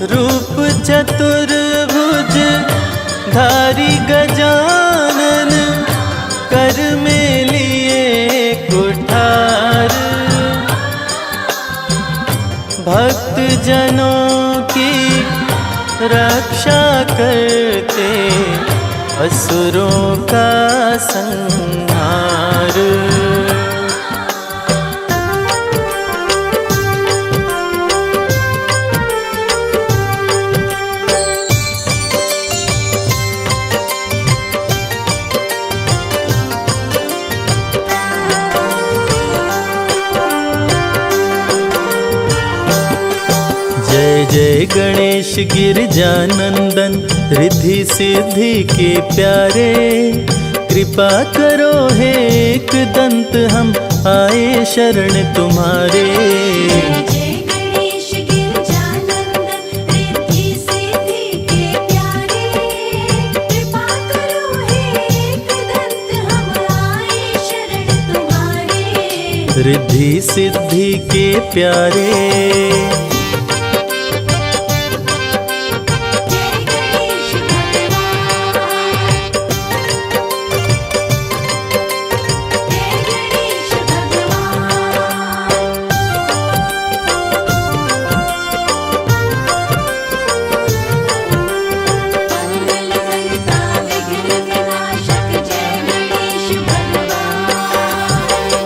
रूप चतुर्भुज धारी गजानन, कर में लिए कुठार। भक्त जनों की रक्षा करते, असुरों का संहार। जय जय गणेश गिरजानंदन, रिद्धि सिद्धि के प्यारे। कृपा करो हे एक दंत, हम आए शरण तुम्हारे। जय जय गणेश गिरजानंदन, रिद्धि सिद्धि के प्यारे। कृपा करो हे एक दंत, हम आए शरण तुम्हारे। रिद्धि सिद्धि के प्यारे।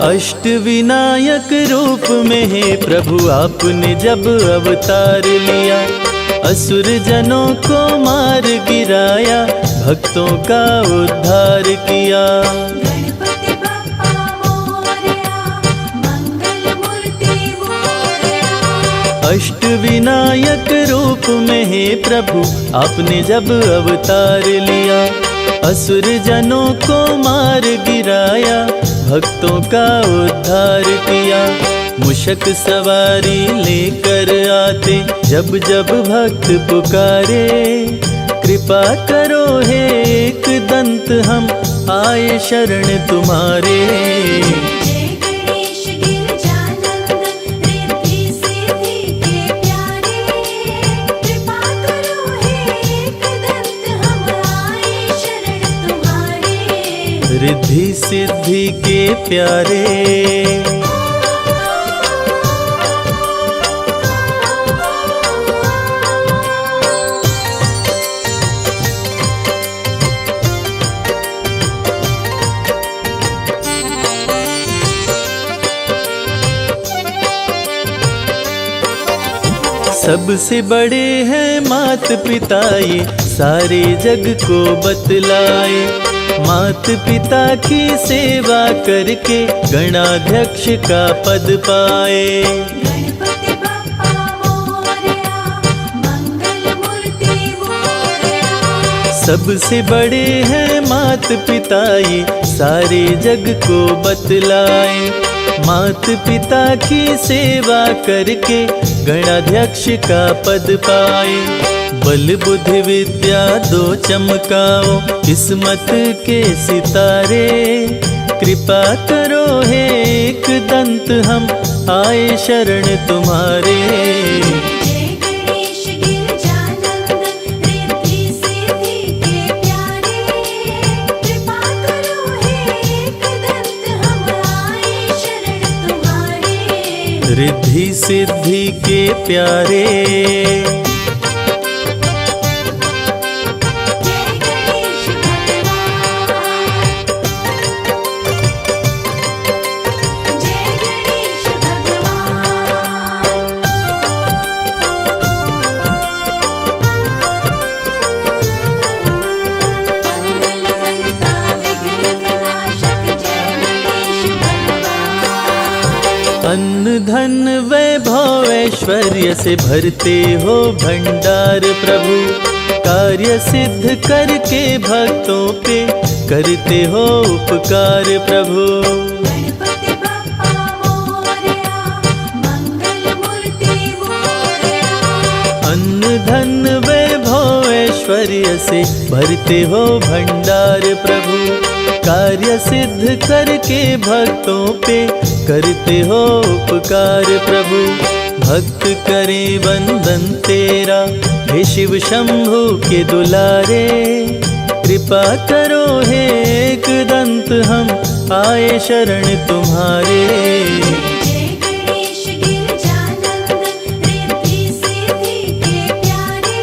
अष्ट विनायक रूप में हे प्रभु आपने जब अवतार लिया, असुर जनों को मार गिराया, भक्तों का उद्धार किया। गणपति बप्पा मोरया, मंगल मूर्ति मोरया। अष्ट विनायक रूप में हे प्रभु आपने जब अवतार लिया, असुर जनों को मार गिराया, भक्तों का उद्धार किया। मूषक सवारी लेकर आते, जब जब भक्त पुकारे। कृपा करो हे एक दंत, हम आए शरण तुम्हारे। जय गणेश गिरजानंदन, रिद्धि सिद्धि के प्यारे। कृपा करो हे एक दंत, हम आए शरण तुम्हारे। रिद्धि सिद्धि के प्यारे। सबसे बड़े हैं मात पिता, ये सारे जग को बतलाए। मात पिता की सेवा करके गणाध्यक्ष का पद पाए। गणपति बप्पा मोरया, मंगल मूर्ति मोरया। सबसे बड़े हैं मात पिता, ये सारे जग को बतलाए। मात पिता की सेवा करके गणाध्यक्ष का पद पाए। बल बुद्धि विद्या दो चमकाओ, किस्मत के सितारे। कृपा करो हे एक दंत, हम आए शरण तुम्हारे। जय गणेश गिरजानंदन, रिद्धि सिद्धि के प्यारे। कृपा करो हे एक दंत, हम आए शरण तुम्हारे। रिद्धि सिद्धि के प्यारे। अन्न धन वैभव ऐश्वर्य से भरते हो भंडार प्रभु। कार्य सिद्ध करके भक्तों पे करते हो उपकार प्रभु। गणपति बप्पा मोरया, मंगल मूर्ति मोरया। अन्न धन वैभव ऐश्वर्य से भरते हो भंडार प्रभु। कार्य सिद्ध करके भक्तों पे करते हो उपकार प्रभु। भक्त करे वंदन तेरा, हे शिव शंभु के दुलारे। कृपा करो हे एकदंत, हम आए शरण तुम्हारे। जय गणेश गिरजानंद, रिद्धि सिद्धि के प्यारे।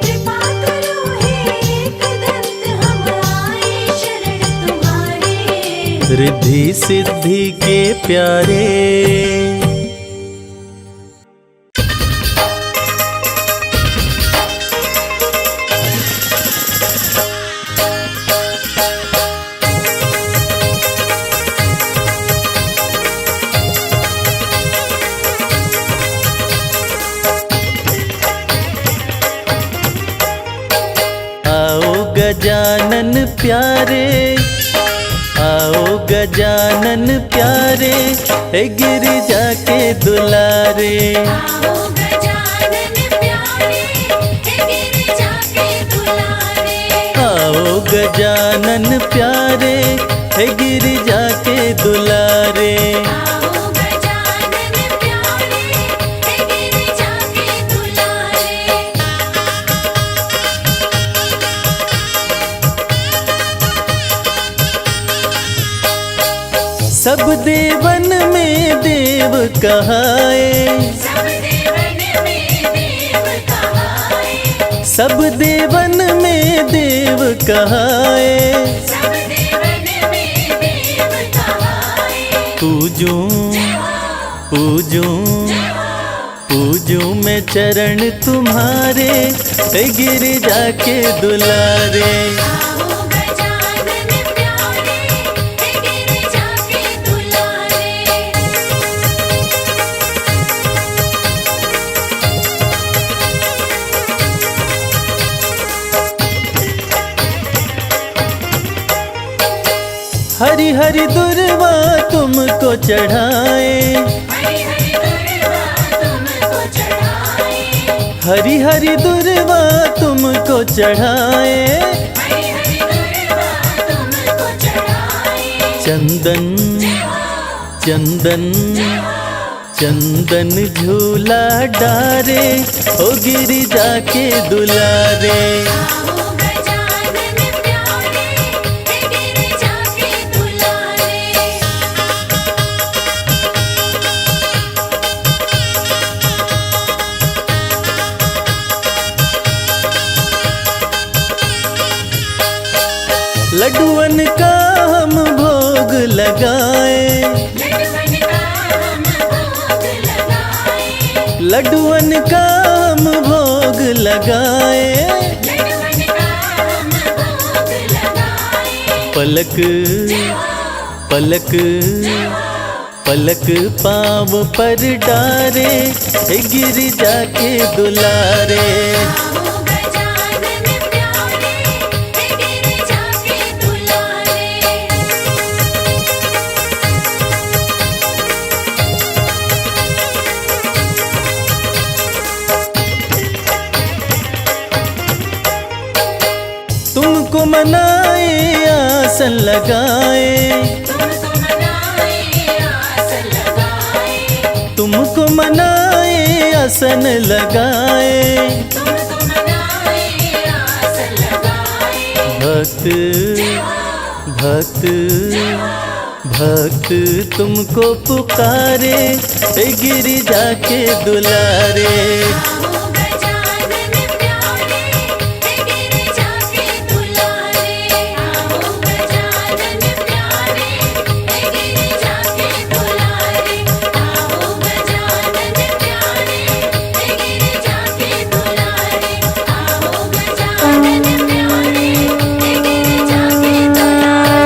कृपा करो हे एकदंत, हम आए शरण तुम्हारे। रिद्धि सिद्धि के प्यारे। गजानन प्यारे, आओ गजानन प्यारे, हे गिरिजा के दुलारे। आओ गजानन प्यारे, हे गिरिजा के दुलारे। आओ गजानन प्यारे, हे गिरिजा के दुलारे। आओ गजानन प्यारे, हे गिरिजा के दुलारे। सब देवन में देव कहाए, सब देवन में देव कहाए। सब देवन में देव कहाए। सब देवन में देव कहाए। पूजूं पूजूं पूजूं मैं चरण तुम्हारे, हे गिरिजा के दुलारे। आओ गजानन प्यारे, हे गिरिजा के दुलारे। हरि हरि दुर्वा तुमको चढ़ाए, हरि हरि दुर्वा तुमको चढ़ाए। हरि हरि दुर्वा तुमको चढ़ाए। हरि हरि दुर्वा तुमको चढ़ाए। चंदन चंदन चंदन झूला डारे, ओ गिरिजा के दुलारे। आओ गजानन प्यारे, हे गिरिजा के दुलारे। लड्डुअन का हम भोग लगाए, लड्डुअन का हम भोग लगाए। लड्डुअन का हम भोग लगाए। लड्डुअन का हम भोग लगाए। पलक पलक पलक पाँव पर डारे, हे गिरिजा के दुलारे। आओ गजानन प्यारे, हे गिरिजा के दुलारे। तुमको मनाए आसन लगाए, तुमको मनाए आसन लगाए। तुमको मनाए आसन लगाए। तुमको मनाए आसन लगाए। भक्त भक्त भक्त तुमको पुकारे, हे गिरिजा के दुलारे। आओ गजानन प्यारे, हे गिरिजा के दुलारे। आओ गजानन प्यारे, हे गिरिजा के दुलारे। आओ गजानन प्यारे, हे गिरिजा के दुलारे। आओ गजानन प्यारे, हे गिरिजा के दुलारे।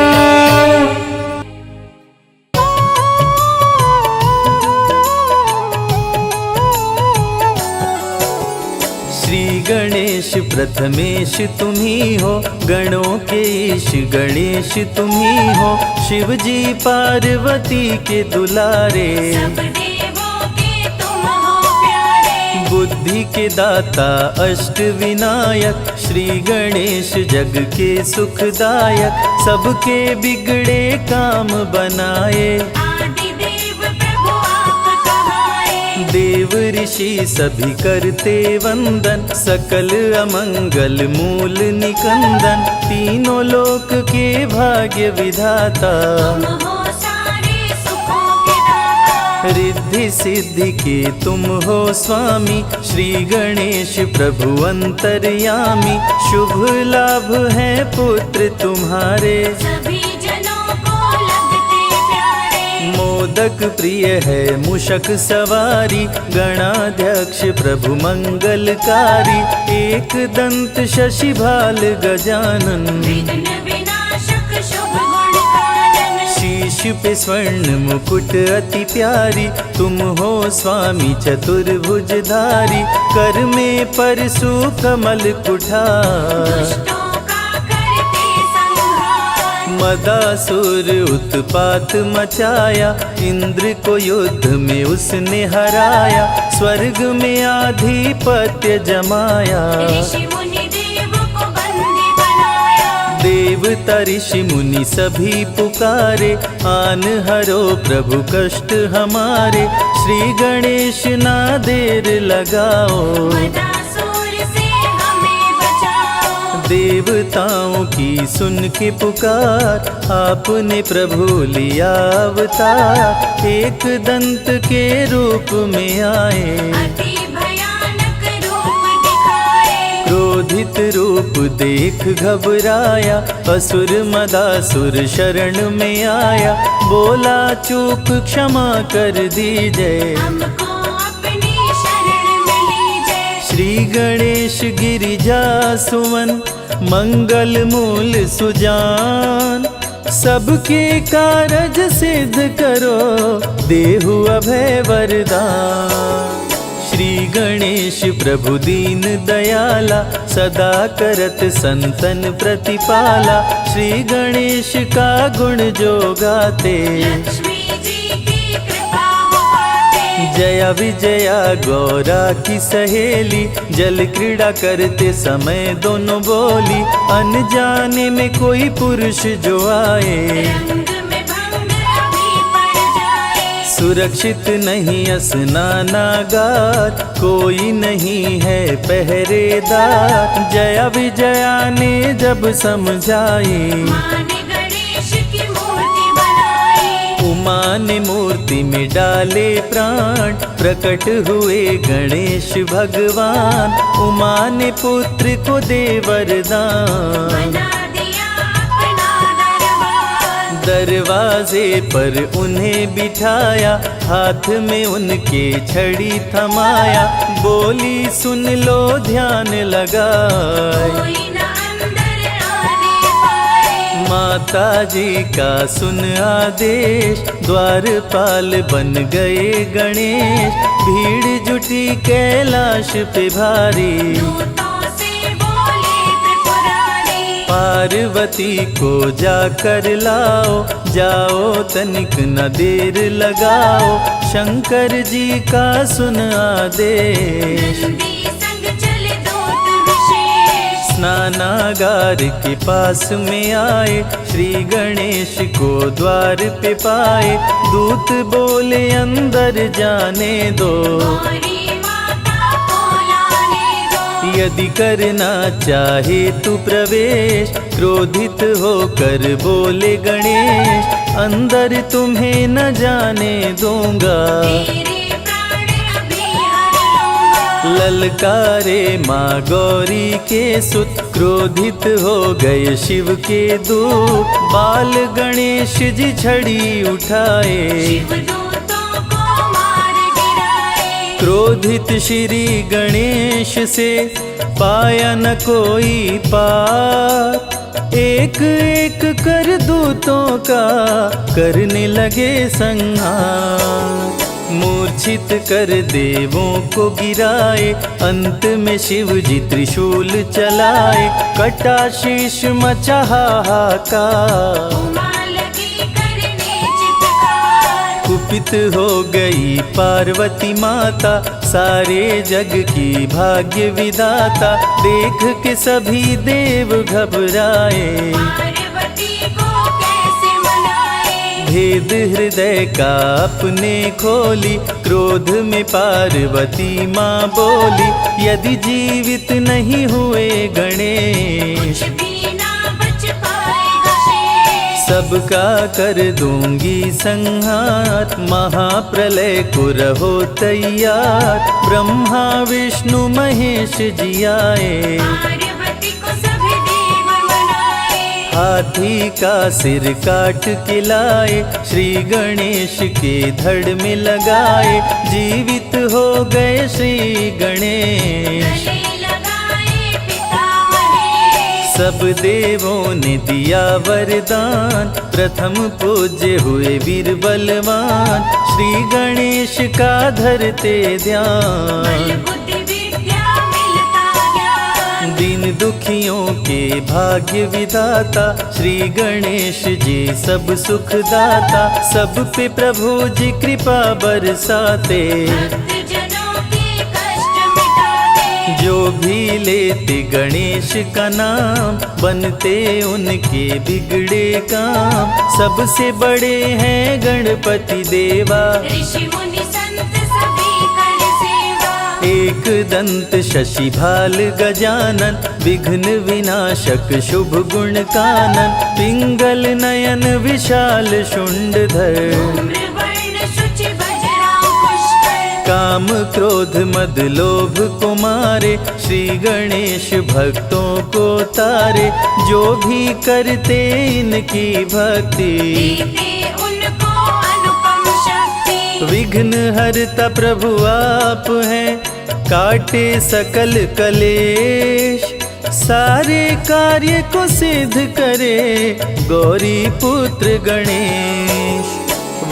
श्री गणेश प्रथमेश तुम्ही हो, गणों के ईश गणेश तुम्ही हो। शिव जी पार्वती के दुलारे, सब देवों के तुम हो प्यारे। बुद्धि के दाता अष्ट विनायक, श्री गणेश जग के सुखदायक। सबके बिगड़े काम बनाए, आदि देव प्रभु आप कहाए। ऋषि सभी करते वंदन, सकल अमंगल मूल निकंदन, तीनों लोक के भाग्य विधाता, तुम हो सारे सुखों के दाता। रिद्धि सिद्धि के तुम हो स्वामी, श्री गणेश प्रभु अंतर्यामी, शुभ लाभ है पुत्र तुम्हारे, सभी जनों को लगते प्यारे। मोदक प्रिय है मूषक सवारी, गणाध्यक्ष प्रभु मंगलकारी, एक दंत शशि भाल गजानन, विघ्न विनाशक शुभ गुण कानन। शीश पे स्वर्ण मुकुट अति प्यारी, तुम हो स्वामी चतुर्भुजधारी, कर में परशु कमल कुठार, दुष्टों का करते संहार। मदासुर उत्पात मचाया, इंद्र को युद्ध में उसने हराया, स्वर्ग में आधिपत्य जमाया, ऋषि मुनि देव को बंदी बनाया। देवता ऋषि मुनि सभी पुकारे, आन हरो प्रभु कष्ट हमारे, श्री गणेश ना देर लगाओ, मदासुर से हमें बचाओ। देवताओं की सुन के पुकार, आपने प्रभु लिया अवतार, एक दंत के रूप में आए, अति भयानक रूप दिखाए। क्रोधित रूप देख घबराया, असुर मदासुर शरण में आया, बोला चूक क्षमा कर दीजिए, हमको अपनी शरण में लीजिए। श्री गणेश गिरिजा सुवन, मंगल मूल सुजान, सबके कारज सिद्ध करो, देहु अभय वरदान। श्री गणेश प्रभु दीन दयाला, सदा करत संतन प्रतिपाला, श्री गणेश का गुण जो गाते, लक्ष्मी जी की कृपा हो पाते। जया विजया गौरा की सहेली, जल क्रीड़ा करते समय दोनों बोली, अनजाने में कोई पुरुष जो आए, रंग में भंग अभी पड़ जाए। सुरक्षित नहीं स्नानागार, कोई नहीं है पहरेदार, जया विजया ने जब समझाई, माँ ने गणेश की मूर्ति बनाई। उमा ने मूर्ति में डाले प्राण, प्रकट हुए गणेश भगवान, उमा ने पुत्र को दे वरदान, बना दिया अपना दरबार। दरवाजे पर उन्हें बिठाया, हाथ में उनके छड़ी थमाया, बोली सुन लो ध्यान लगाए, कोई न अंदर आने पाए। माता जी का सुन आदेश, द्वारपाल बन गए गणेश, भीड़ जुटी कैलाश पे भारी, दूतों से बोले त्रिपुरारी। पार्वती को जाकर लाओ, जाओ तनिक न देर लगाओ, शंकर जी का सुन आदेश, नंदी संग चले दूत विशेष। स्नानागार के पास में आए, श्री गणेश को द्वार पे पाए, दूत बोले अंदर जाने दो, गौरी माता को लाने दो। यदि करना चाहे तू प्रवेश, क्रोधित होकर बोले गणेश, अंदर तुम्हें न जाने दूंगा, तेरे प्राण अभी हर लूंगा। ललकारे माँ गौरी के सुत, क्रोधित हो गए शिव के दूत, बाल गणेश जी छड़ी उठाए, शिवदूतों को मार गिराए। क्रोधित श्री गणेश से पाया न कोई पार, एक एक कर दूतों का करने लगे संहार, मूर्छित कर देवों को गिराए, अंत में शिव जी त्रिशूल चलाए, कटा शीश मचा हाहाकार, उमा लगी करने चित्कार। कुपित हो गई पार्वती माता, सारे जग की भाग्य विदाता, देख के सभी देव घबराए, पार्वती को कैसे मनाए। भेद हृदय का अपने खोली, क्रोध में पार्वती माँ बोली, यदि जीवित नहीं हुए गणेश कुछ भी ना बच पाएगा शेष। सबका कर दूंगी संहार, महाप्रलय को रहो तैयार। ब्रह्मा विष्णु महेश जी आए, पार्वती को सभी देव मनाए। हाथी का सिर काट के लाए, श्री गणेश के धड़ में लगाए। जीवित हो गए श्री गणेश, गले लगाए पिता महेश। सब देवों ने दिया वरदान, प्रथम पूज्य हुए वीर बलवान। श्री गणेश का धरते बल ध्यान, बुद्धि विद्या मिलता ज्ञान। दीन दुखियों के भाग्य विधाता। श्री गणेश जी सब सुख दाता, सब पे प्रभु जी कृपा बरसाते। भक्तजनों के कष्ट मिटाते। जो भी लेते गणेश का नाम, बनते उनके बिगड़े काम। सबसे बड़े हैं गणपति देवा, ऋषि मुनि संत सभी कर सेवा। एक दंत शशि भाल गजानन, विघ्न विनाशक शुभ गुण कानन। पिंगल नयन विशाल शुंडधर, धूम्रवर्ण शुचि वज्रांकुशधर। काम क्रोध मद लोभ को मारे। श्री गणेश भक्तों को तारे, जो भी करते इनकी भक्ति। देते उनको अनुपम शक्ति। विघ्न हरता प्रभु आप हैं, काटे सकल कलेश। सारे कार्य को सिद्ध करे, गौरी पुत्र गणेश।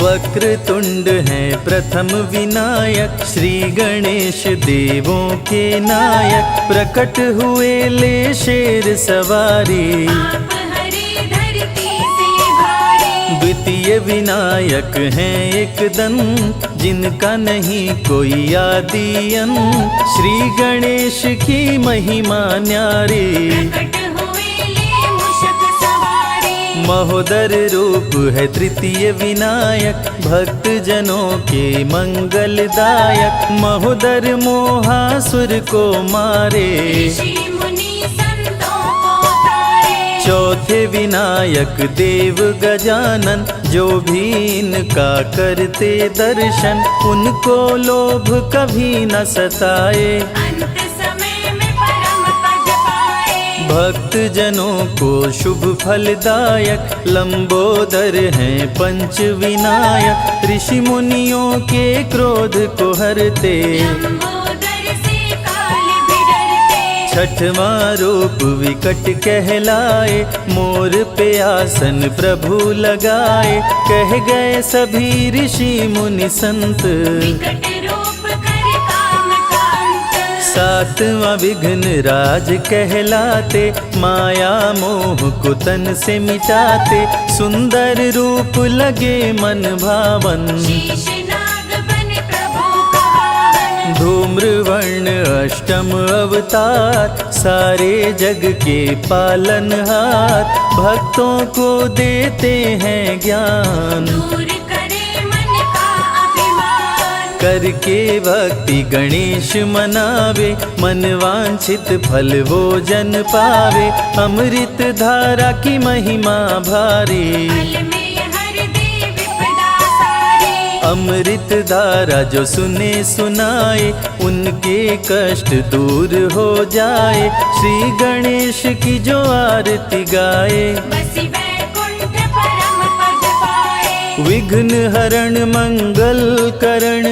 वक्र तुंड है प्रथम विनायक, श्री गणेश देवों के नायक। प्रकट हुए ले शेर सवारी, आप हरे धरती से भारी। द्वितीय विनायक हैं एक दंत, जिनका नहीं कोई आदि अंत। श्री गणेश की महिमा न्यारी, प्रकट हुए ले मूषक सवारी। महोदर रूप है तृतीय विनायक, भक्त जनों के मंगलदायक। महोदर मोहासुर को मारे, ऋषि मुनि संतों को तारे। चौथे विनायक देव गजानन, जो भी इनका करते दर्शन। उनको लोभ कभी न सताए, अंत समय में परम पद पाए। भक्त जनों को शुभ फलदायक। लंबोदर हैं पंच विनायक, ऋषि मुनियों के क्रोध को हरते। लंबोदर से काल भी डरते। छठवां रूप विकट कहलाए, मोर पे आसन प्रभु लगाए। कह गए सभी ऋषि मुनि संत, विकट रूप कर काम का अंत। सातवां विघ्न राज कहलाते। माया मोह को तन से मिटाते, सुंदर रूप लगे मन भावन। शेष नाग बने प्रभु का वाहन। धूम्रवर्ण अष्टम अवतार, सारे जग के पालनहार। भक्तों को देते हैं ज्ञान, दूर करे मन का अभिमान। करके भक्ति गणेश मनावे। मन वांछित फल वो जन पावे, अमृत धारा की महिमा भारी। फल में हर दे विपदा सारी। अमृत धारा जो सुने सुनाए, उनके कष्ट दूर हो जाए। श्री गणेश की जो आरती गाए, बसी वैकुंठ परम पद पाए। विघ्न हरण मंगल करण।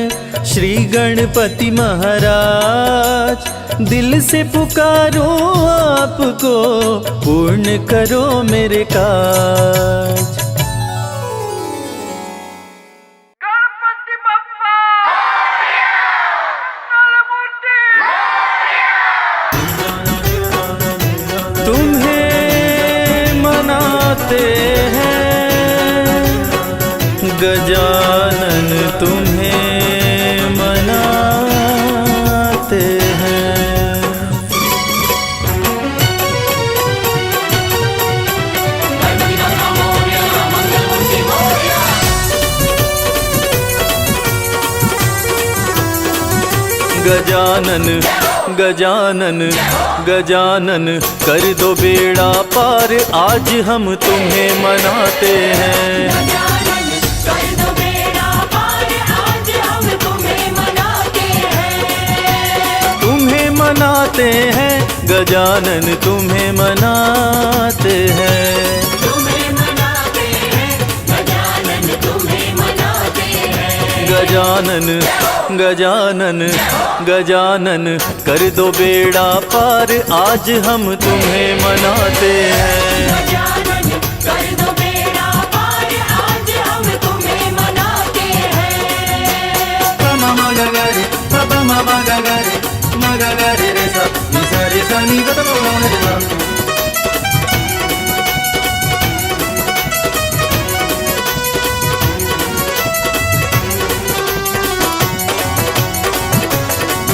श्री गणपति महाराज, दिल से पुकारो आपको, पूर्ण करो मेरे काज। गणपति बप्पा मंगलमूर्ति तुम्हें मनाते हैं गजानन, तुम्हें मनाते हैं। गजानन गजानन गजानन कर दो बेड़ा पार, आज हम तुम्हें मनाते हैं। गजानन कर दो बेड़ा पार, आज हम तुम्हें मनाते हैं। तुम्हें मनाते हैं गजानन, तुम्हें मनाते हैं। तुम्हें मनाते हैं गजानन, तुम्हें मनाते हैं। गजानन गजानन गजानन कर दो बेड़ा पार, आज हम तुम्हें मनाते हैं। गजानन कर दो बेड़ा पार, आज हम तुम्हें मनाते हैं।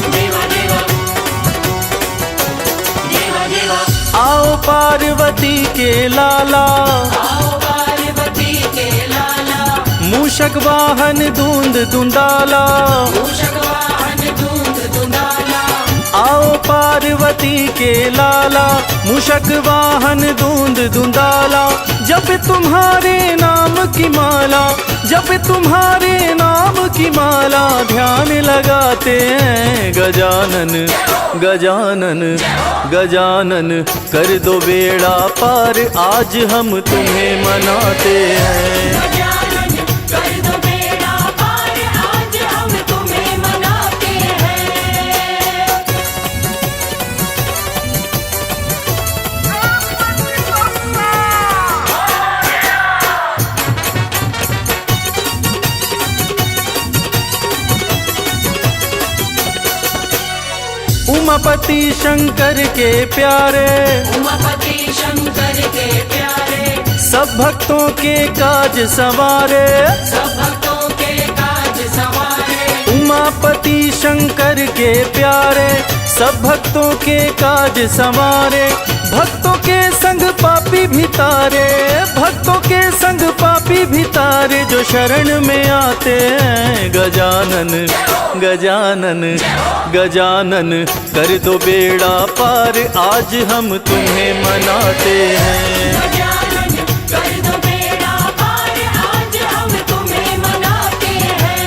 देवा देवा देवा देवा आओ पार्वती के लाला, आओ पार्वती के लाला, मूषक वाहन धूंध धुंधाला। मूषक वाहन धूंध धुंधाला। आओ पार्वती के लाला, मूषक वाहन धूंध धुंधाला। जब तुम्हारे नाम की माला, जब तुम्हारे नाम की माला, ध्यान लगाते हैं गजानन गजानन गजानन कर दो बेड़ा पार, आज हम तुम्हें मनाते हैं। गजानन कर दो बेड़ा पार, आज हम तुम्हें मनाते हैं। उमापति शंकर के प्यारे, उमापति शंकर के प्यारे, सब भक्तों के काज संवारे। सब भक्तों के काज संवारे। उमापति शंकर के प्यारे, सब भक्तों के काज संवारे। भक्तों के संग पापी भी तारे, भक्तों के संग पापी भी तारे, जो शरण में आते हैं गजानन गजानन गजानन कर दो बेड़ा पार, आज हम तुम्हें मनाते हैं। गजानन कर दो बेड़ा पार, आज हम तुम्हें मनाते हैं।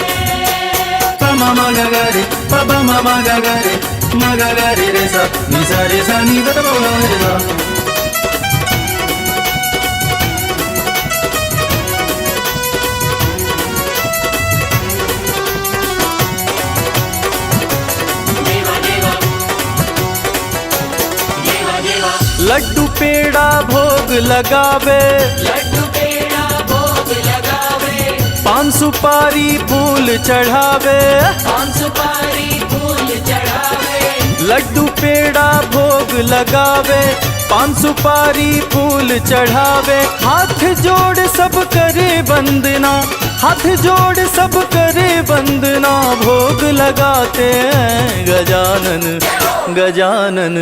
देवा देवा देवा देवा लड्डू पेड़ा भोग लगावे, लड्डू पेड़ा भोग लगावे। पान सुपारी फूल चढ़ावे। पान सुपारी फूल चढ़ावे। लड्डू पेड़ा भोग लगावे, पान सुपारी फूल चढ़ावे। हाथ जोड़ सब करे वंदना, हाथ जोड़ सब करे वंदना, भोग लगाते हैं गजानन गजानन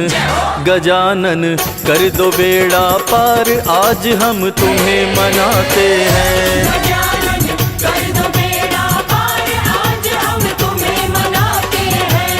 गजानन कर दो बेड़ा पार, आज हम तुम्हें मनाते हैं। गजानन कर दो बेड़ा पार, आज हम तुम्हें मनाते हैं।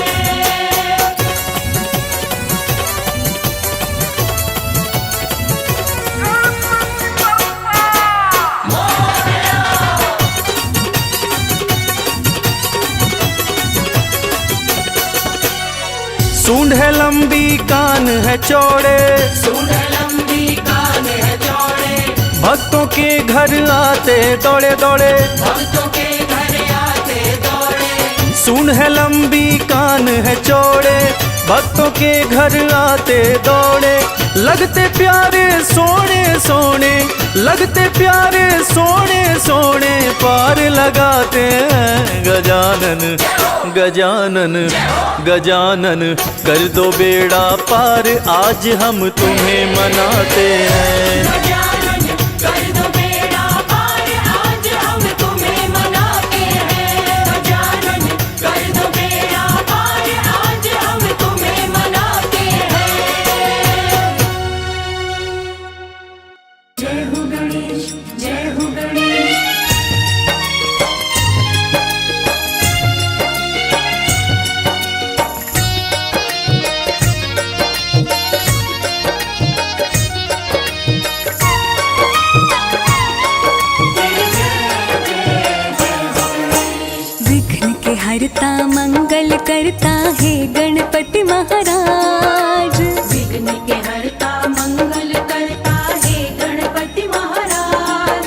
सूंड है लंबी कान है चौड़े, सूंड लंबी कान है चौड़े, भक्तों के घर आते दौड़े दौड़े। भक्तों के घर आते दौड़े। सूंड है लंबी कान है चौड़े, भक्तों के घर आते दौड़े। लगते प्यारे सोने सोने, लगते प्यारे सोने सोने, पार लगाते हैं गजानन गजानन गजानन कर दो बेड़ा पार, आज हम तुम्हें मनाते हैं। गजानन कर दो बेड़ा पार, आज हम तुम्हें मनाते हैं। गजानन कर दो बेड़ा पार, आज हम तुम्हें मनाते हैं। जय हो गणेश, जय हो गणेश। हरता मंगल करता है गणपति महाराज। विघ्न के हरता मंगल करता है गणपति महाराज।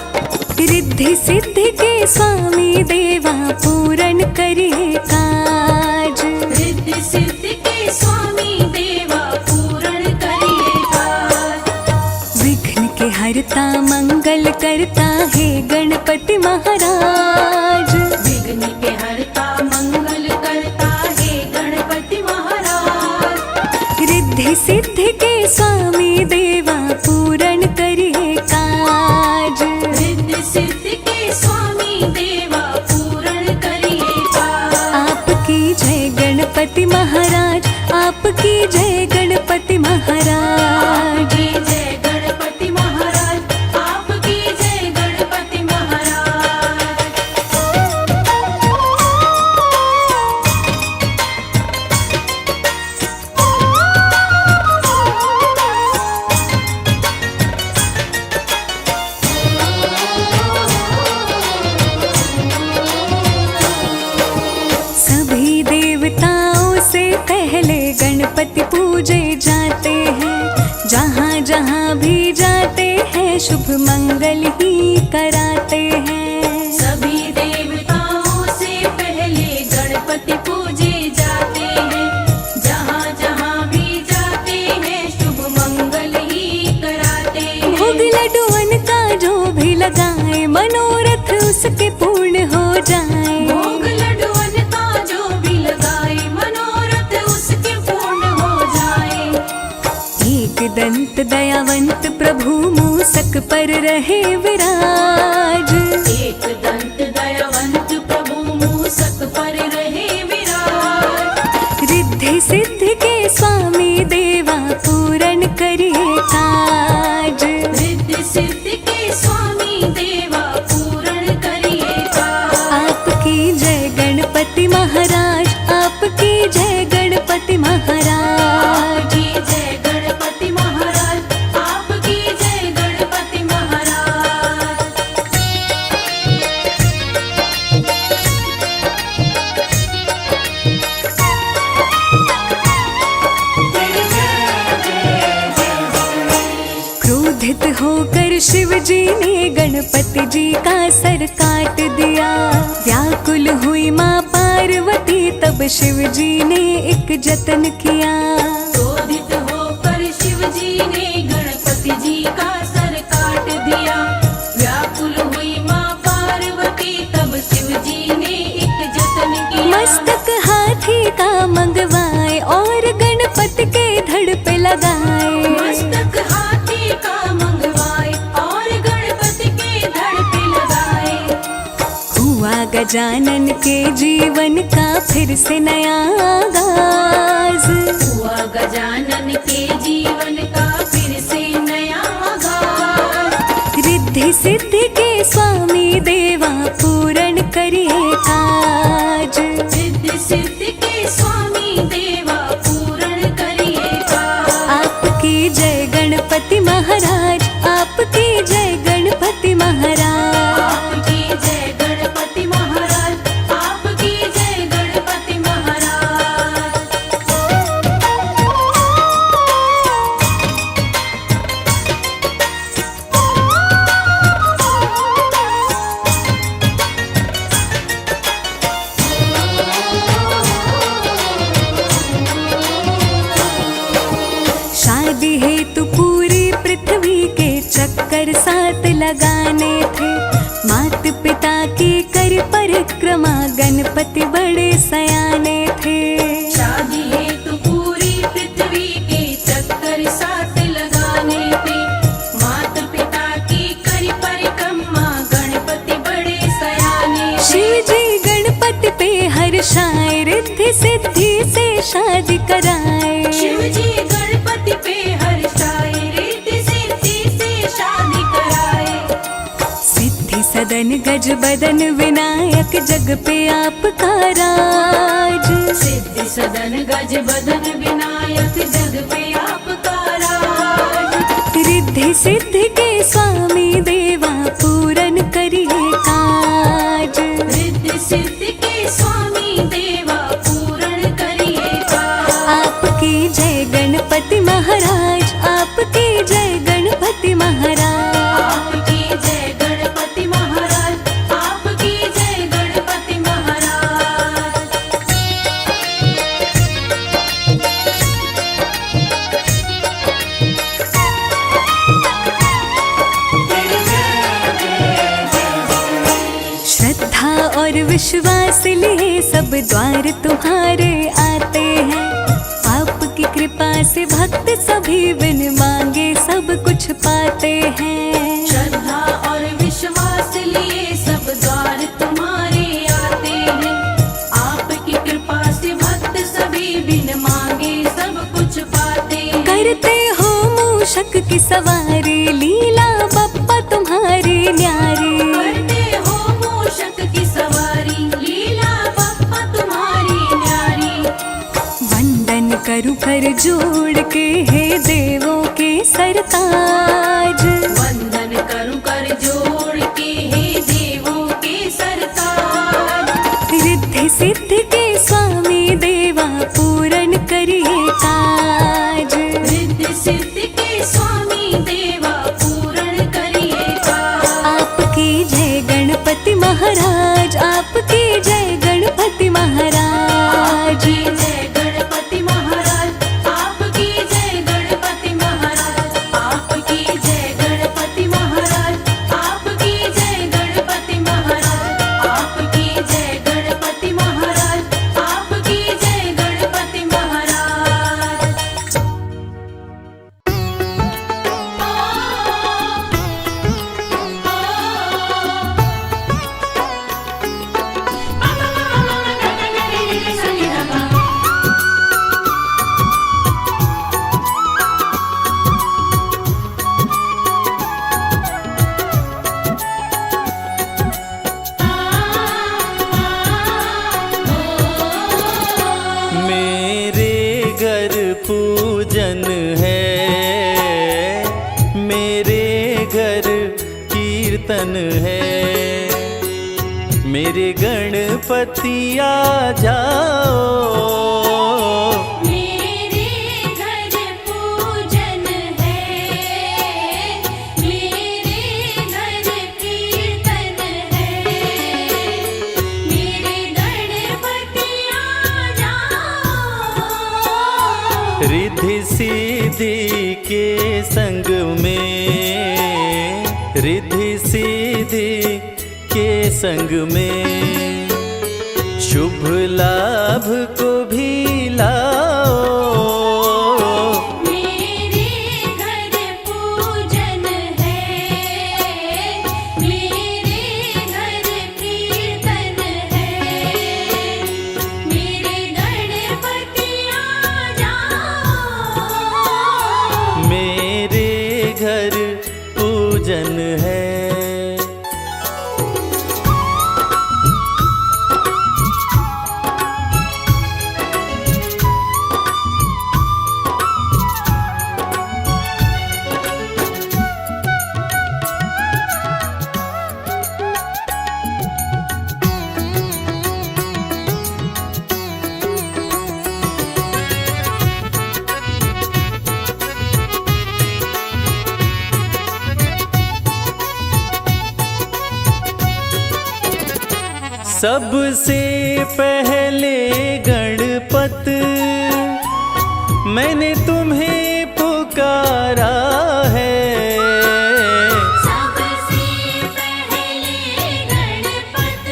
रिद्धि सिद्धि के स्वामी देवा पूर्ण करिए काज। रिद्धि सिद्धि के स्वामी देवा पूर्ण करिए काज। विघ्न के हरता मंगल करता है गणपति महाराज। विघ्न के हरता मंगल करता है गणपति महाराज। रिद्धि सिद्धि के स्वामी देवा पूर्ण करिए काज। रिद्धि सिद्धि के स्वामी देवा पूर्ण करिए काज। आपकी जय गणपति महाराज, आपकी जय गणपति महाराज। आपकी जय गणपति महाराज, आपकी जय गणपति महाराज। सभी देवताओं से पहले गणपति पूजे जाते हैं। जहाँ जहाँ भी जाते हैं शुभ मंगल ही कराते हैं। सभी देवताओं से पहले गणपति पूजे जाते हैं। जहाँ जहाँ भी जाते हैं शुभ मंगल ही कराते हैं। भोग लड्डुअन का जो भी लगाए मनोरथ उसके पूर्ण हो जाए। भोग लड्डुअन का जो भी लगाए मनोरथ उसके पूर्ण हो जाए। एक दंत दयावंत प्रभु मूसक पर रहे विराज। एक दंत दयावंत प्रभु मूसक पर रहे विराज। रिद्धि सिद्धि के स्वामी देवा पूर्ण करिए काज। रिद्धि सिद्धि के स्वामी देवा पूर्ण करिए काज। आपकी जय गणपति महाराज, आपकी जय गणपति महाराज। आपकी जय गणपति महाराज, आपकी जय गणपति महाराज। क्रोधित होकर शिव जी ने गणपति जी का सर काट दिया। व्याकुल हुई माँ पार्वती तब शिव जी ने एक जतन किया। क्रोधित होकर शिव जी ने गणपति जी का सर काट दिया। व्याकुल हुई माँ पार्वती तब शिव जी ने एक जतन किया। मस्तक हाथी का मंगवाए और गणपति के धड़ पे लगाए। मस्तक हाथी का मंगवाए और गणपति के धड़ पे लगाए। हुआ गजानन के जीवन का फिर से नया आगाज। हुआ गजानन के जीवन का फिर से नया आगाज। रिद्धि सिद्धि के स्वामी देवा पूर्ण करिए काज। रिद्धि सिद्धि के स्वामी देवा पूर्ण करिए काज। आपकी जय गणपति महाराज, आपकी जय गणपति महाराज। आपकी जय गणपति महाराज, आपकी जय गणपति महाराज। शादी हेतु पूरी पृथ्वी के चक्कर साथ लगाने थे। मात पिता की कर परिक्रमा गणपति बड़े सयाने थे। शादी हेतु पूरी पृथ्वी के चक्कर साथ लगाने थे। मात पिता की कर परिक्रमा गणपति बड़े सयाने थे। शिव जी गणपति पे हर्षाए रिद्धि सिद्धि से शादी कराए। शिव जी गणपति पे हर्षाए रिद्धि सिद्धि से शादी कराए। सिद्धि सदन गज बदन विनायक जग पे आपका राज। सिद्धि सदन गज बदन विनायक जग पे आपका राज। रिद्धि सिद्धि के स्वामी देवा पूर्ण करिए काज। रिद्धि सिद्धि के स्वामी देव और विश्वास लिए सब द्वार तुम्हारे आते हैं। आपकी कृपा से भक्त सभी बिन मांगे सब कुछ पाते हैं। श्रद्धा और विश्वास लिए सब द्वार तुम्हारे आते हैं। आपकी कृपा से भक्त सभी बिन मांगे सब कुछ पाते हैं। करते हो मूषक की सवारी, लीला बप्पा तुम्हारी न्यारी। करते हो मूषक की सवारी, लीला बप्पा तुम्हारी न्यारी। वंदन करूं कर जोड़ के हे देवों के सरताज। वंदन करूं कर जोड़ के हे देवों के सरताज। रिद्धि सिद्धि के स्वामी देवा पूर्ण करिए काज। रिद्धि सिद्धि के स्वामी देवा पूर्ण करिए काज। आपकी जय गणपति महाराज, आपकी जय गणपति महाराज। आपकी जय गणपति महाराज, आपकी जय गणपति महाराज। आपकी जय गणपति महाराज, आपकी जय गणपति महाराज। आपकी जय गणपति महाराज, आपकी जय गणपति महाराज। मेरे घर पूजन है, मेरे घर कीर्तन है। मेरे गणपति आ जाओ, मेरे घर पूजन है, मेरे घर कीर्तन है। मेरे गणपति आ जाओ। रिद्धि सिद्धि के संग में, रिद्धि सिद्धि के संग में शुभ लाभ को भी लाओ। मेरे घर पूजन है, मेरे घर कीर्तन है। मेरे गणपति आ जाओ। मेरे घर पूजन है। सबसे पहले गणपत मैंने तुम्हें पुकारा है। सबसे पहले गणपत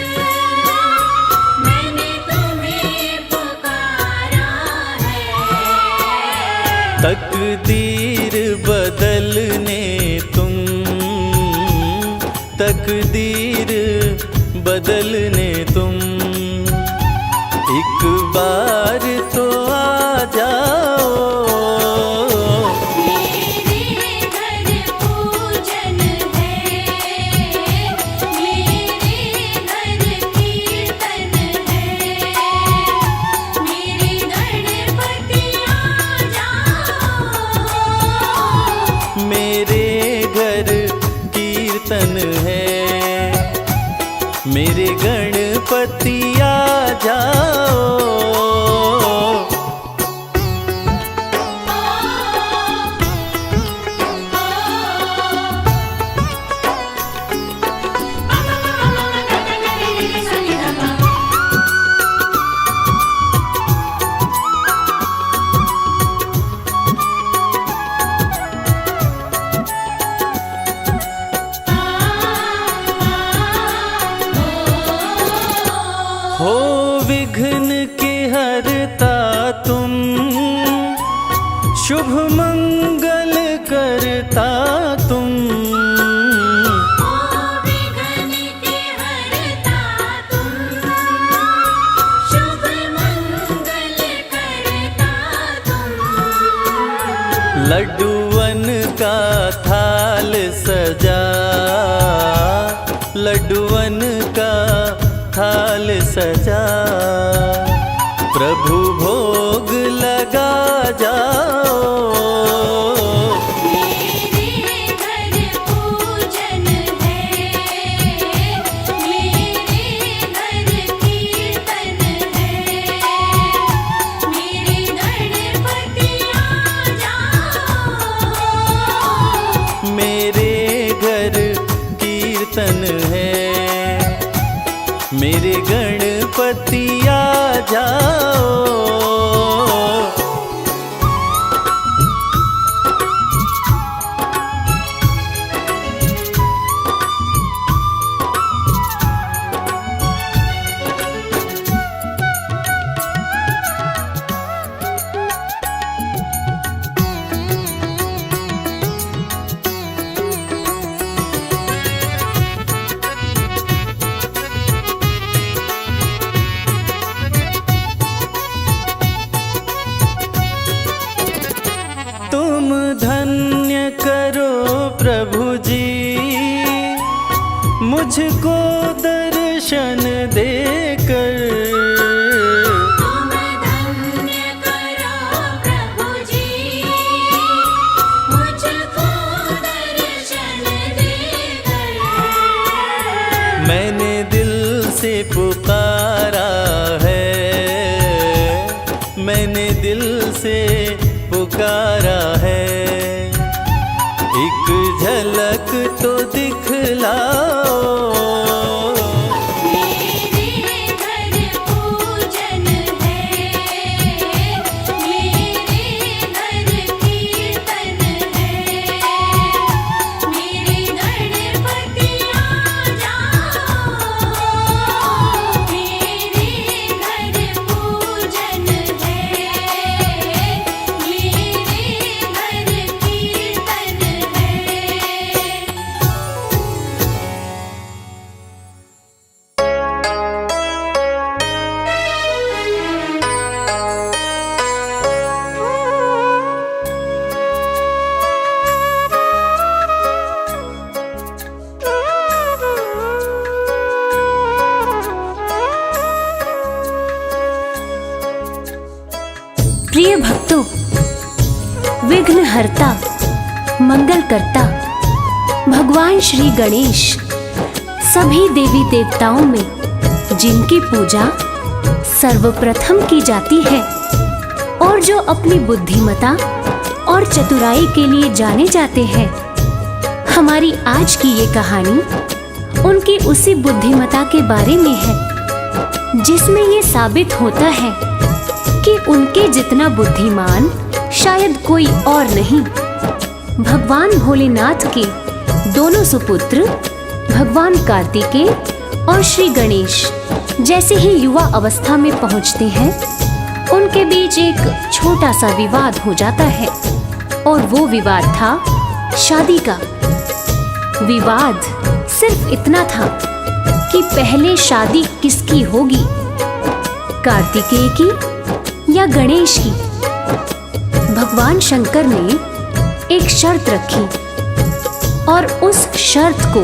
मैंने तुम्हें पुकारा है। तकदीर बदलने तुम, तकदीर बदलने तुम एक बार तो आ जाओ। मेरे घर पूजन है, मेरे घर कीर्तन है। मेरे गणपति आ जाओ। मेरे घर कीर्तन है, मेरे गणपति आ जाओ। विघ्न के हरता तुम, शुभ मंगल करता तुम। विघ्न के हरता तुम, शुभ मंगल करता तुम। लड्डूवन का थाल सजा, लड्डूवन का थाल सजा, प्रभु भोग लगा जाओ। मेरे घर पूजन है, मेरे घर कीर्तन है, मेरे गणपति आ जाओ। मेरे घर कीर्तन है, मेरे गणपति आ जाओ। तुम धन्य करो प्रभु जी, मुझको दर्शन देकर। तुम धन्य करो प्रभु जी, मुझको दर्शन देकर। मैंने दिल से पुकारा है, मैंने दिल से पुकारा है, एक झलक तो दिखलाओ। मेरे घर पूजन है, मेरे घर कीर्तन है, मेरे गणपति आ जाओ। मेरे घर पूजन है, मेरे घर कीर्तन है। प्रिय भक्तों, विघ्नहर्ता, मंगल करता भगवान श्री गणेश सभी देवी देवताओं में जिनकी पूजा सर्वप्रथम की जाती है और जो अपनी बुद्धिमता और चतुराई के लिए जाने जाते हैं। हमारी आज की ये कहानी उनकी उसी बुद्धिमता के बारे में है, जिसमें ये साबित होता है कि उनके जितना बुद्धिमान शायद कोई और नहीं। भगवान भोलेनाथ के दोनों सुपुत्र भगवान कार्तिकेय और श्री गणेश जैसे ही युवा अवस्था में पहुंचते हैं, उनके बीच एक छोटा सा विवाद हो जाता है और वो विवाद था शादी का। विवाद सिर्फ इतना था कि पहले शादी किसकी होगी, कार्तिकेय की या गणेश की। भगवान शंकर ने एक शर्त रखी और उस शर्त को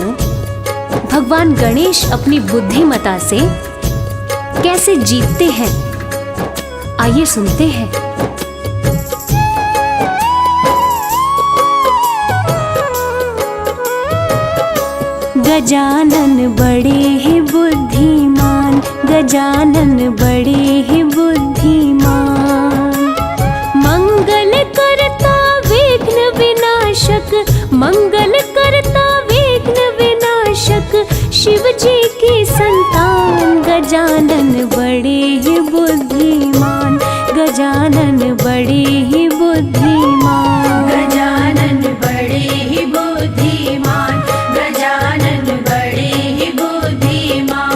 भगवान गणेश अपनी बुद्धिमता से कैसे जीतते हैं, आइए सुनते हैं। गजानन बड़े ही बुद्धिमान, गजानन बड़े ही बुद्धिमान। मंगल करता विघ्न विनाशक, मंगल करता विघ्न विनाशक, शिव जी की संतान। गजानन बड़े ही बुद्धिमान, गजानन बड़े ही बुद्धिमान। गजानन बड़े ही बुद्धिमान, गजानन बड़े ही बुद्धिमान।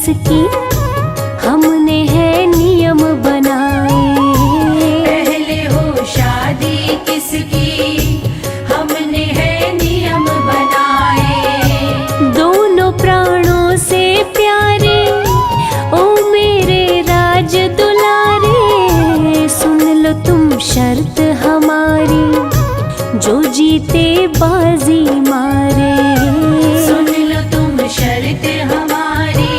किसकी, हमने है नियम बनाए। पहले हो शादी किसकी, हमने है नियम बनाए। दोनों प्राणों से प्यारे, ओ मेरे राज दुलारे, सुन लो तुम शर्त हमारी, जो जीते बाजी मारे। सुन लो तुम शर्त हमारी,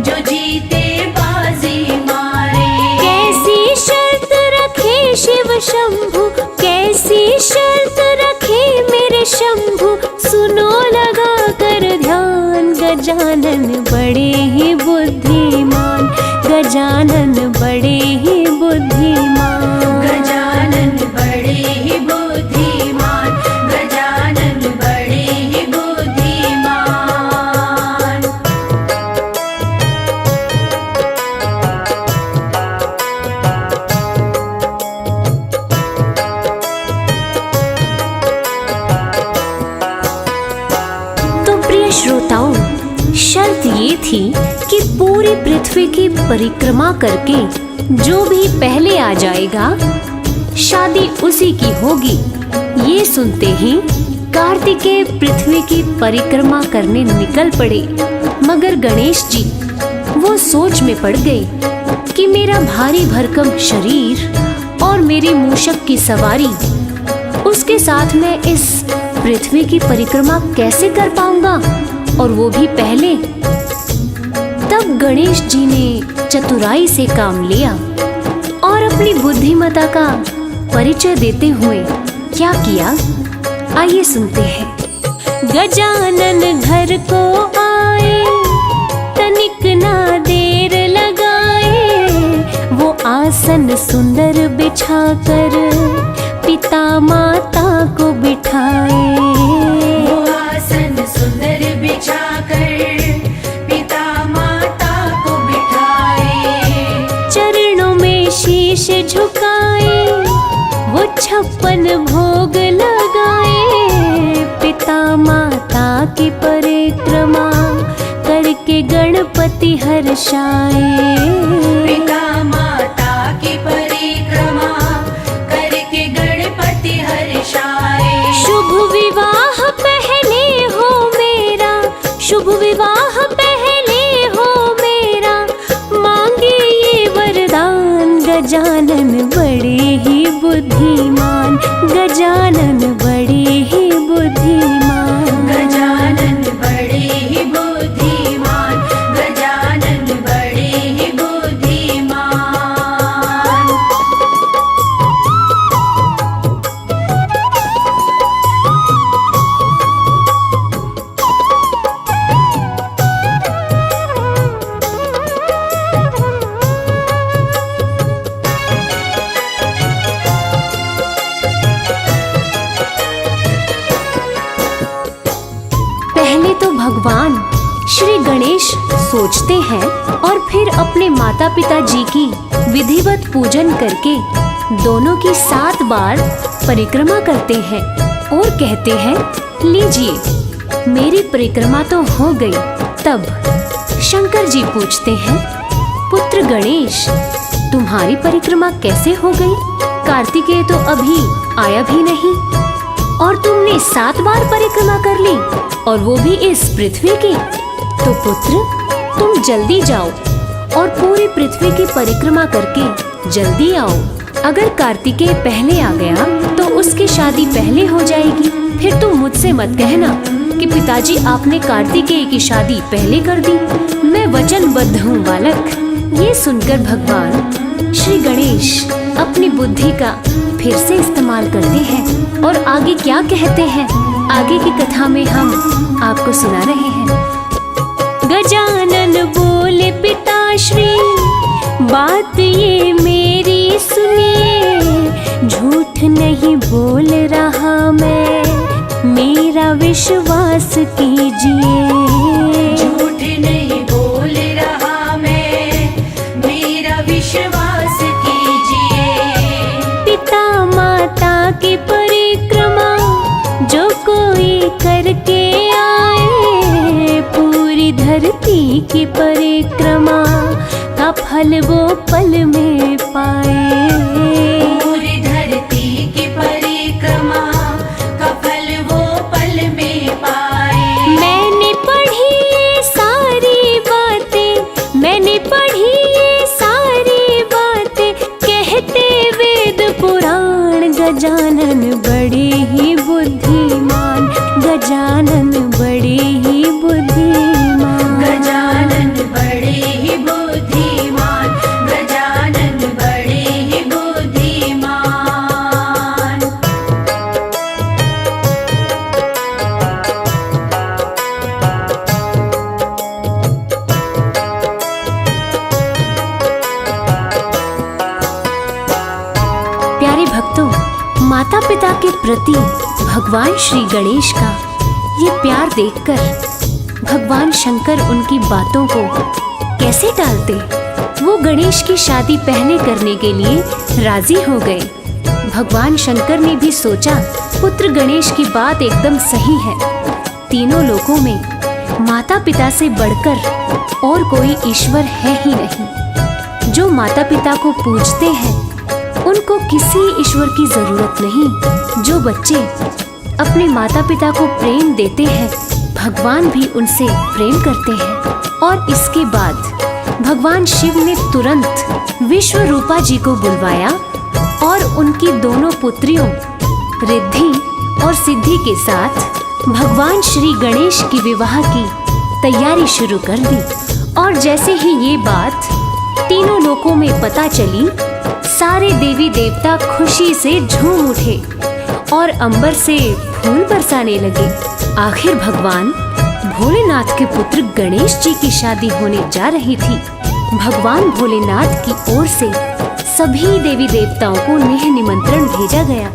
जो जीते बाजी मारे। कैसी शर्त रखे शिव शंभु, कैसी शर्त रखे मेरे शंभु, सुनो लगा कर ध्यान। गजानन बड़े ही बुद्धिमान, गजानन बड़े ही बुद्धिमान। गजानन बड़े ही बुद्धिमान, गजानन बड़े ही बुद्धिमान। तो प्रिय श्रोताओं, शर्त ये थी कि पूरी पृथ्वी की परिक्रमा करके जो भी पहले आ जाएगा, शादी उसी की होगी। ये सुनते ही कार्तिकेय पृथ्वी की परिक्रमा करने निकल पड़े। मगर गणेश जी वो सोच में पड़ गए कि मेरा भारी भरकम शरीर और मेरी मूषक की सवारी, उसके साथ मैं इस पृथ्वी की परिक्रमा कैसे कर पाऊंगा, और वो भी पहले। तब गणेश जी ने चतुराई से काम लिया और अपनी बुद्धिमता का परिचय देते हुए क्या किया, आइए सुनते हैं। गजानन घर को आए, तनिक ना देर लगाए, वो आसन सुंदर बिछाकर पिता माता को बिठाए। वो आसन सुंदर बिछाकर पिता माता को बिठाए। चरणों में शीश झुकाए, वो 56 भोग लगाए। पिता माता की परिक्रमा करके गणपति हर्षाए। पिता माता की परिक्रमा करके गणपति हर्षाए। शुभ विवाह पहले हो मेरा, शुभ विवाह पहले हो मेरा, मांगे ये वरदान। गजानन बड़े ही बुद्धिमान, गजानन बड़े ही बुद्धिमान। गजानन बड़े ही बुद्धिमान, गजानन बड़े ही बुद्धिमान। पहले तो भगवान श्री गणेश सोचते हैं और फिर अपने माता पिता जी की विधिवत पूजन करके दोनों की 7 बार परिक्रमा करते हैं और कहते हैं, लीजिए मेरी परिक्रमा तो हो गई। तब शंकर जी पूछते हैं, पुत्र गणेश तुम्हारी परिक्रमा कैसे हो गई? कार्तिकेय तो अभी आया भी नहीं और तुमने 7 बार परिक्रमा कर ली, और वो भी इस पृथ्वी की। तो पुत्र तुम जल्दी जाओ और पूरी पृथ्वी की परिक्रमा करके जल्दी आओ। अगर कार्तिकेय पहले आ गया तो उसकी शादी पहले हो जाएगी। फिर तुम मुझसे मत कहना कि पिताजी आपने कार्तिकेय की शादी पहले कर दी। मैं वचनबद्ध हूँ बालक। ये सुनकर भगवान श्री गणेश अपनी बुद्धि का फिर से इस्तेमाल करते हैं और आगे क्या कहते हैं, आगे की कथा में हम आपको सुना रहे हैं। गजानन बोले पिताश्री, बात ये मेरी सुनिए, झूठ नहीं बोल रहा मैं, मेरा विश्वास कीजिए। झूठ नहीं बोल रहा मैं, मेरा विश्वास कीजिए। पिता माता की परिक्रमा जो कोई करके आए, पूरी धरती की परिक्रमा का फल वो पल में पाए। पूरी धरती की परिक्रमा का फल वो पल में पाए। मैंने पढ़ी ये सारी बातें, मैंने पढ़ी ये सारी बातें, कहते वेद पुराण गजानन बड़े ही बुद्धिमान, गजानन बड़े ही बुद्धिमान। गजानन बड़े ही बुद्धिमान, गजानन बड़े ही बुद्धिमान। प्यारे भक्तों, माता पिता के प्रति भगवान श्री गणेश का ये प्यार देखकर भगवान शंकर उनकी बातों को कैसे टालते। वो गणेश की शादी पहले करने के लिए राजी हो गए। भगवान शंकर ने भी सोचा पुत्र गणेश की बात एकदम सही है। तीनों लोकों में माता पिता से बढ़कर और कोई ईश्वर है ही नहीं। जो माता पिता को पूजते हैं उनको किसी ईश्वर की जरूरत नहीं। जो बच्चे अपने माता पिता को प्रेम देते हैं भगवान भी उनसे प्रेम करते हैं। और इसके बाद भगवान शिव ने तुरंत विश्वरूपा जी को बुलवाया और उनकी दोनों पुत्रियों रिद्धि और सिद्धि के साथ भगवान श्री गणेश की विवाह की तैयारी शुरू कर दी। और जैसे ही ये बात तीनों लोकों में पता चली, सारे देवी देवता खुशी से झूम उठे और अंबर से फूल बरसाने लगे। आखिर भगवान भोलेनाथ के पुत्र गणेश जी की शादी होने जा रही थी। भगवान भोलेनाथ की ओर से सभी देवी देवताओं को नेह निमंत्रण भेजा गया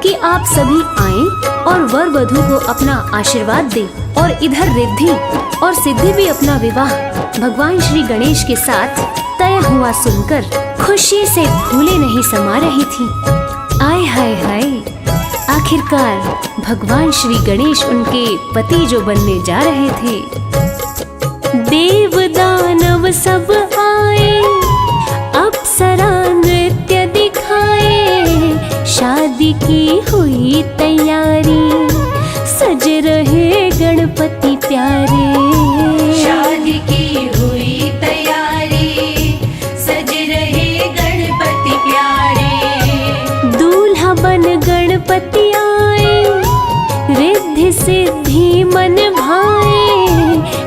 कि आप सभी आएं और वर वधू को अपना आशीर्वाद दें। और इधर रिद्धि और सिद्धि भी अपना विवाह भगवान श्री गणेश के साथ तय हुआ सुनकर खुशी से फूले नहीं समा रही थी। आय हाय हाय, आखिरकार भगवान श्री गणेश उनके पति जो बनने जा रहे थे। देव दानव सब आए, अप्सरा नृत्य दिखाए, शादी की हुई तैयारी, सज रहे गणपति प्यारे। शादी की हुई तैयारी, सज रहे गणपति प्यारे। दूल्हा बन गणपति आए, रिद्धि सिद्धि मन भाए,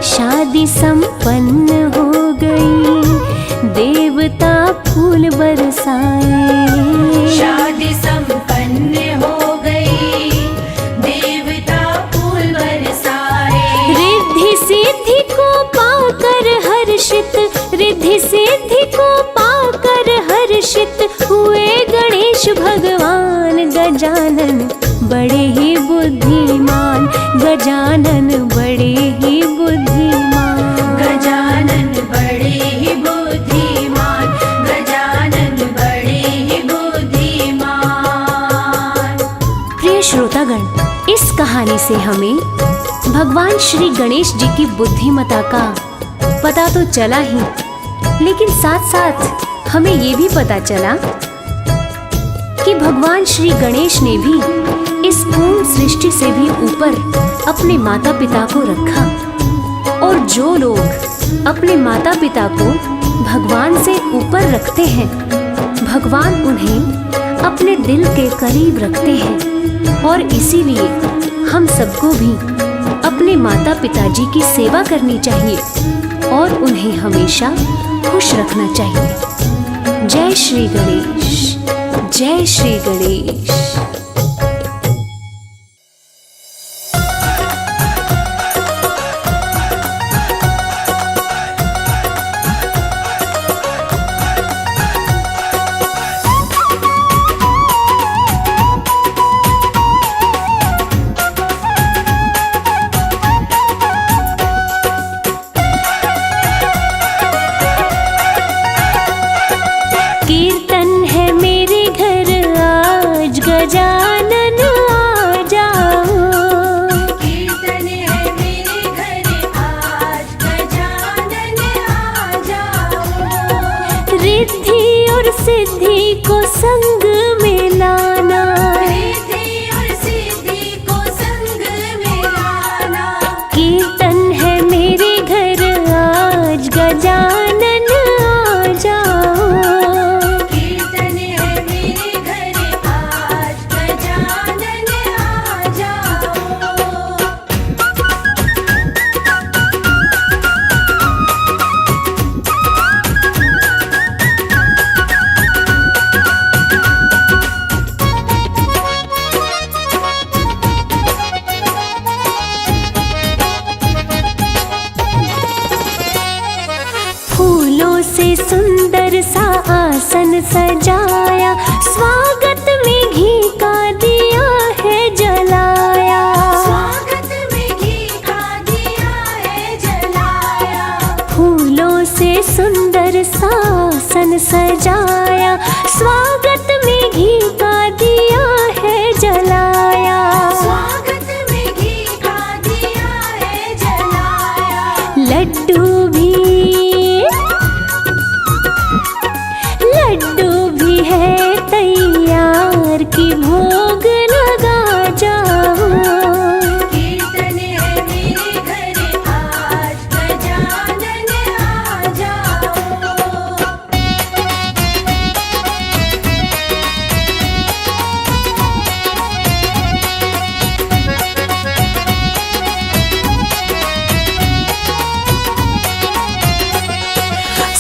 शादी संपन्न हो गई, देवता फूल बरसाए। शादी संपन्न हो गई, देवता फूल बरसाए। रिद्धि सिद्धि को पाकर हर्षित, रिद्धि सिद्धि को पाकर हर्षित हुए गणेश भगवान। गजानन बड़े ही बुद्धिमान, गजानन बड़े ही बुद्धिमान। गजानन बड़े ही बुद्धिमान, गजानन बड़े ही बुद्धिमान। प्रिय श्रोतागण, इस कहानी से हमें भगवान श्री गणेश जी की बुद्धिमता का पता तो चला ही, लेकिन साथ साथ हमें ये भी पता चला कि भगवान श्री गणेश ने भी इस पूर्ण सृष्टि से भी ऊपर अपने माता पिता को रखा। और जो लोग अपने माता पिता को भगवान से ऊपर रखते हैं, भगवान उन्हें अपने दिल के करीब रखते हैं। और इसीलिए हम सबको भी अपने माता पिताजी की सेवा करनी चाहिए और उन्हें हमेशा खुश रखना चाहिए। जय श्री गणेश, जय श्री गणेश। कीर्तन है मेरे घर आज गजा सिद्धि को संग में लाना, रिद्धि और सिद्धि को संग में लाना। कीर्तन है मेरे घर आज गजानन आ जाओ, कीर्तन है मेरे घर आज गजानन आ जाओ। फूलों से सुंदर सा आसन सजाया, स्वागत में घी का दिया है जलाया, स्वागत में घी का दिया है जलाया। फूलों से सुंदर सा आसन सजाया, स्वागत में घी का दिया है जलाया, स्वागत में घी का दिया है जलाया। लड्डू भी है तैयार की भोग लगा जाओ, कीर्तन है मेरे घर आज गजानन आ जाओ।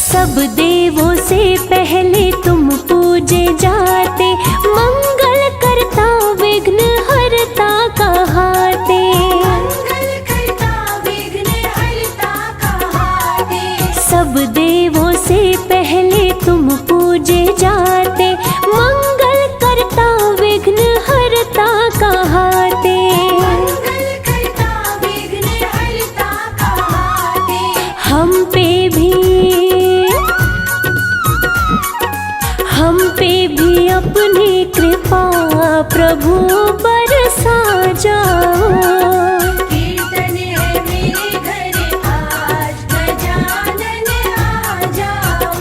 सब देवों से पहले तुम पूजे जाते, मंगल करता विघ्न हरता कहाते, मंगल करता विघ्न हरता कहाते। सब देवों से पहले तुम पूजे जाते, मंगल करता विघ्न हरता कहाते, मंगल करता विघ्न हरता कहाते। हम पे भी अपनी कृपा प्रभु बरसा जाओ, कीर्तन है मेरे घर आज गजानन आ जाओ।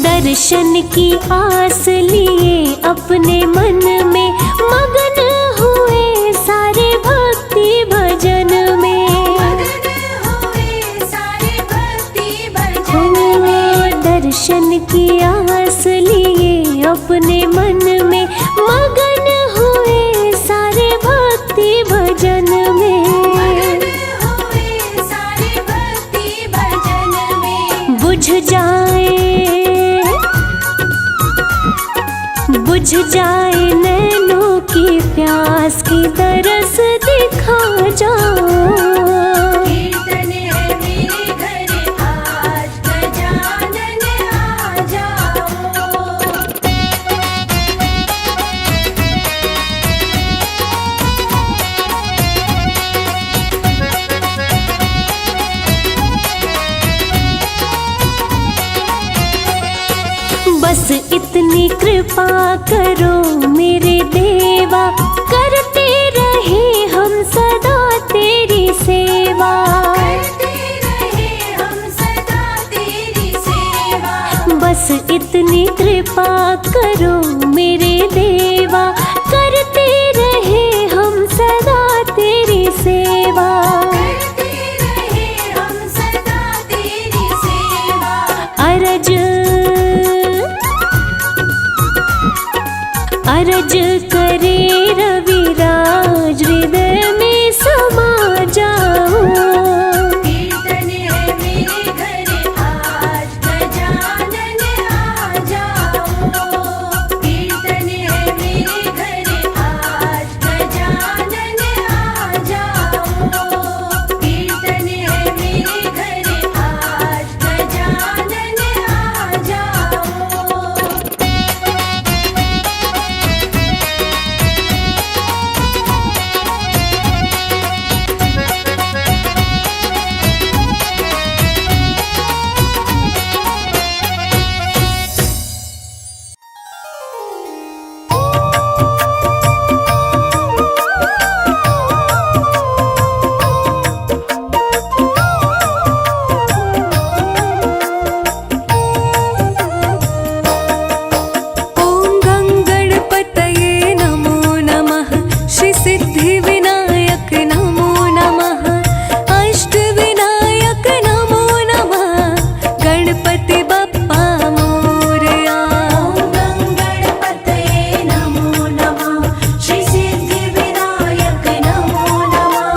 दर्शन की आस लिए अपने मन में मगन हुए सारे भक्ति भजन में, मगन हुए सारे भक्ति भजन में। दर्शन की आस लिए अपने मन में मगन हुए सारे भक्ति भजन में, मगन हुए सारे भक्ति भजन में। बुझ जाए नैनों की प्यास की तरस दिखा जाओ, कीर्तन है मेरे घर आज गजानन आ जाओ। बस इतनी कृपा करो मेरे देवा, करते रहे हम सदा तेरी सेवा, करते रहे हम सदा तेरी सेवा। बस इतनी कृपा करो मेरे देवा, करते रहे हम सदा तेरी सेवा, करते रहे हम सदा तेरी सेवा। अरज करे रवि विनायक नमो नमः। अष्टविनायक नमो नमः। गणपति बप्पा मोरया। ॐ गणपतये नमो नमः। श्री सिद्धिविनायक नमो नमः।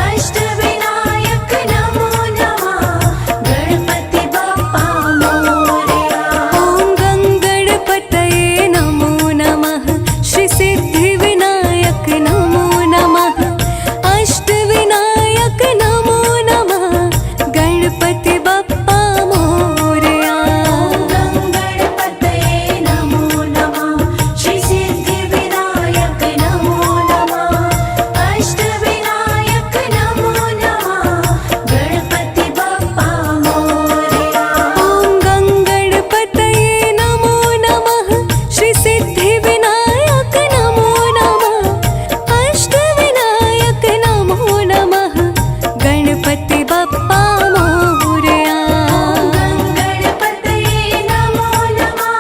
अष्टविनायक नमो नमः। गणपति बप्पा मोरया। ॐ गणपतये नमो नमः। श्री सिद्धिविनायक नमो नमः। अष्टविनायक नमो नमः। गणपति बप्पा मोरया। गणपतये नमो नमः। श्री सिद्धिविनायक नमो नमः। अष्टविनायक नमो नमः। गणपति बप्पा मोरया। ॐ गणपतये नमो नमः। श्री सिद्धिविनायक नमो नमः। अष्टविनायक नमो नमः। गणपति बप्पा मोरया। गणपतये नमो नमः।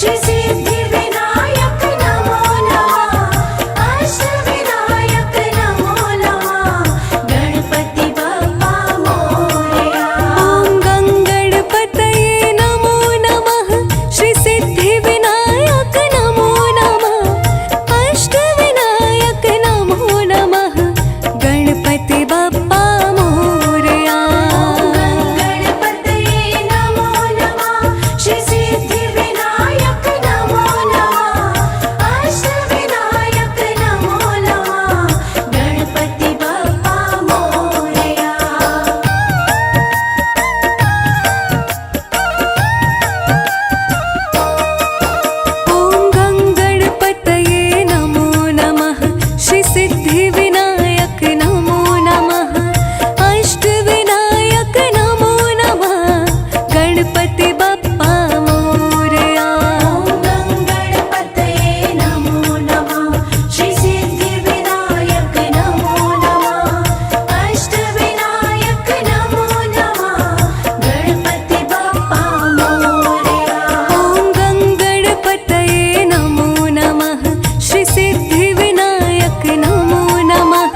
श्री सिद्धिविनायक नमो नमः। अष्टविनायक नमो नमः। गणपति बप्पा मोरया। ॐ गणपतये नमो नमः। श्री सिद्धिविनायक नमो नमः। अष्टविनायक नमो नमः। गणपति बप्पा मोरया। गणपतये नमो नमः। श्री सिद्धिविनायक नमो नमः। अष्टविनायक नमो नमः। गणपति बप्पा मोरया। ॐ गणपतये नमो नमः। श्री सिद्धिविनायक नमो नमः। अष्टविनायक नमो नमः। गणपति बप्पा मोरया। गणपतये नमो नमः। श्री सिद्धिविनायक नमो नमः। अष्टविनायक नमो नमः। गणपति बप्पा मोरया। ॐ गणपतये नमो नमः। श्री सिद्धिविनायक नमो नमः।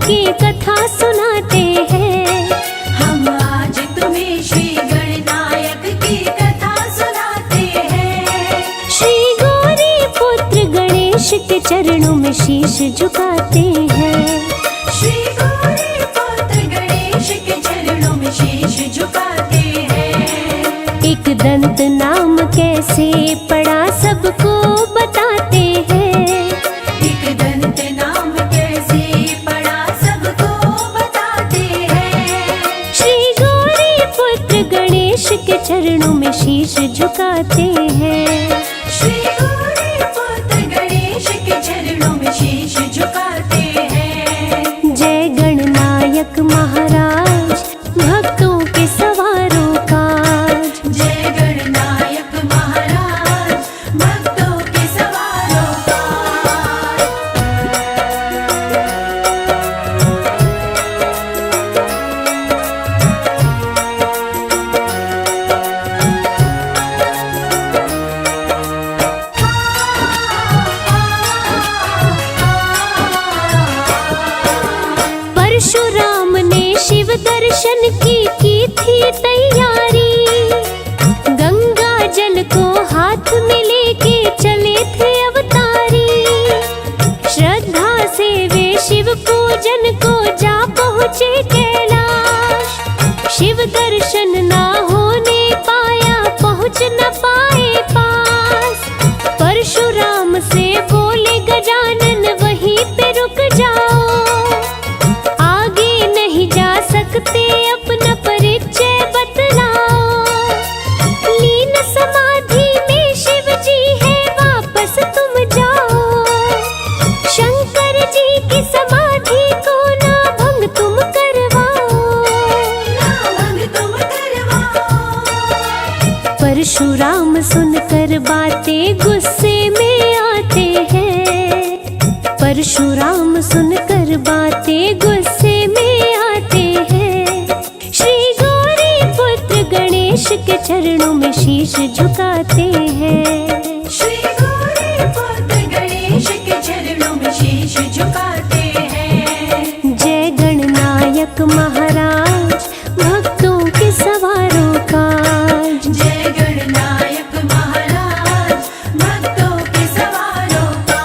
की कथा सुनाते हैं। हम आज तुम्हें श्री गणनायक की कथा सुनाते हैं। श्री गौरी पुत्र गणेश के चरणों में शीश झुकाते हैं। श्री गौरी पुत्र गणेश के चरणों में शीश झुकाते हैं। एक दंत नाम कैसे पड़ा सबको बताते हैं। एक दंत नाम कैसे पड़ा सबको बताते हैं। श्री गौरी पुत्र गणेश के चरणों में शीश झुकाते हैं। श्री गौरी पुत्र गणेश के चरणों में शीश झुकाते हैं। जय गणनायक महाराज भक्तों के सवारों का। जय गणनायक महाराज भक्तों के सवारों का। परशुराम ने शिव दर्शन की थी तैयारी। गंगा जल को हाथ में लेके चले थे अवतारी। श्रद्धा से वे शिव पूजन को जा पहुँचे कैलाश। शिव दर्शन ना होने पाया, पहुँच न पाए पास। परशुराम से बोले गजानन वहीं पे रुक जाओ। आगे नहीं जा सकते अपना परिचय बतलाओ। लीन समाधि में शिव जी है वापस तुम जाओ। शंकर जी की समाधि को ना भंग तुम करवाओ। ना भंग तुम करवाओ। परशुराम सुनकर बातें गुस्से में आते हैं। परशुराम सुनकर बातें गुस्से में आते हैं। श्री गौरी पुत्र गणेश के चरणों में शीश झुकाते हैं। श्री गौरी पुत्र गणेश के चरणों में शीश झुकाते हैं। जय गणनायक महाराज भक्तों के सवारों का। जय गणनायक महाराज भक्तों के सवारों का।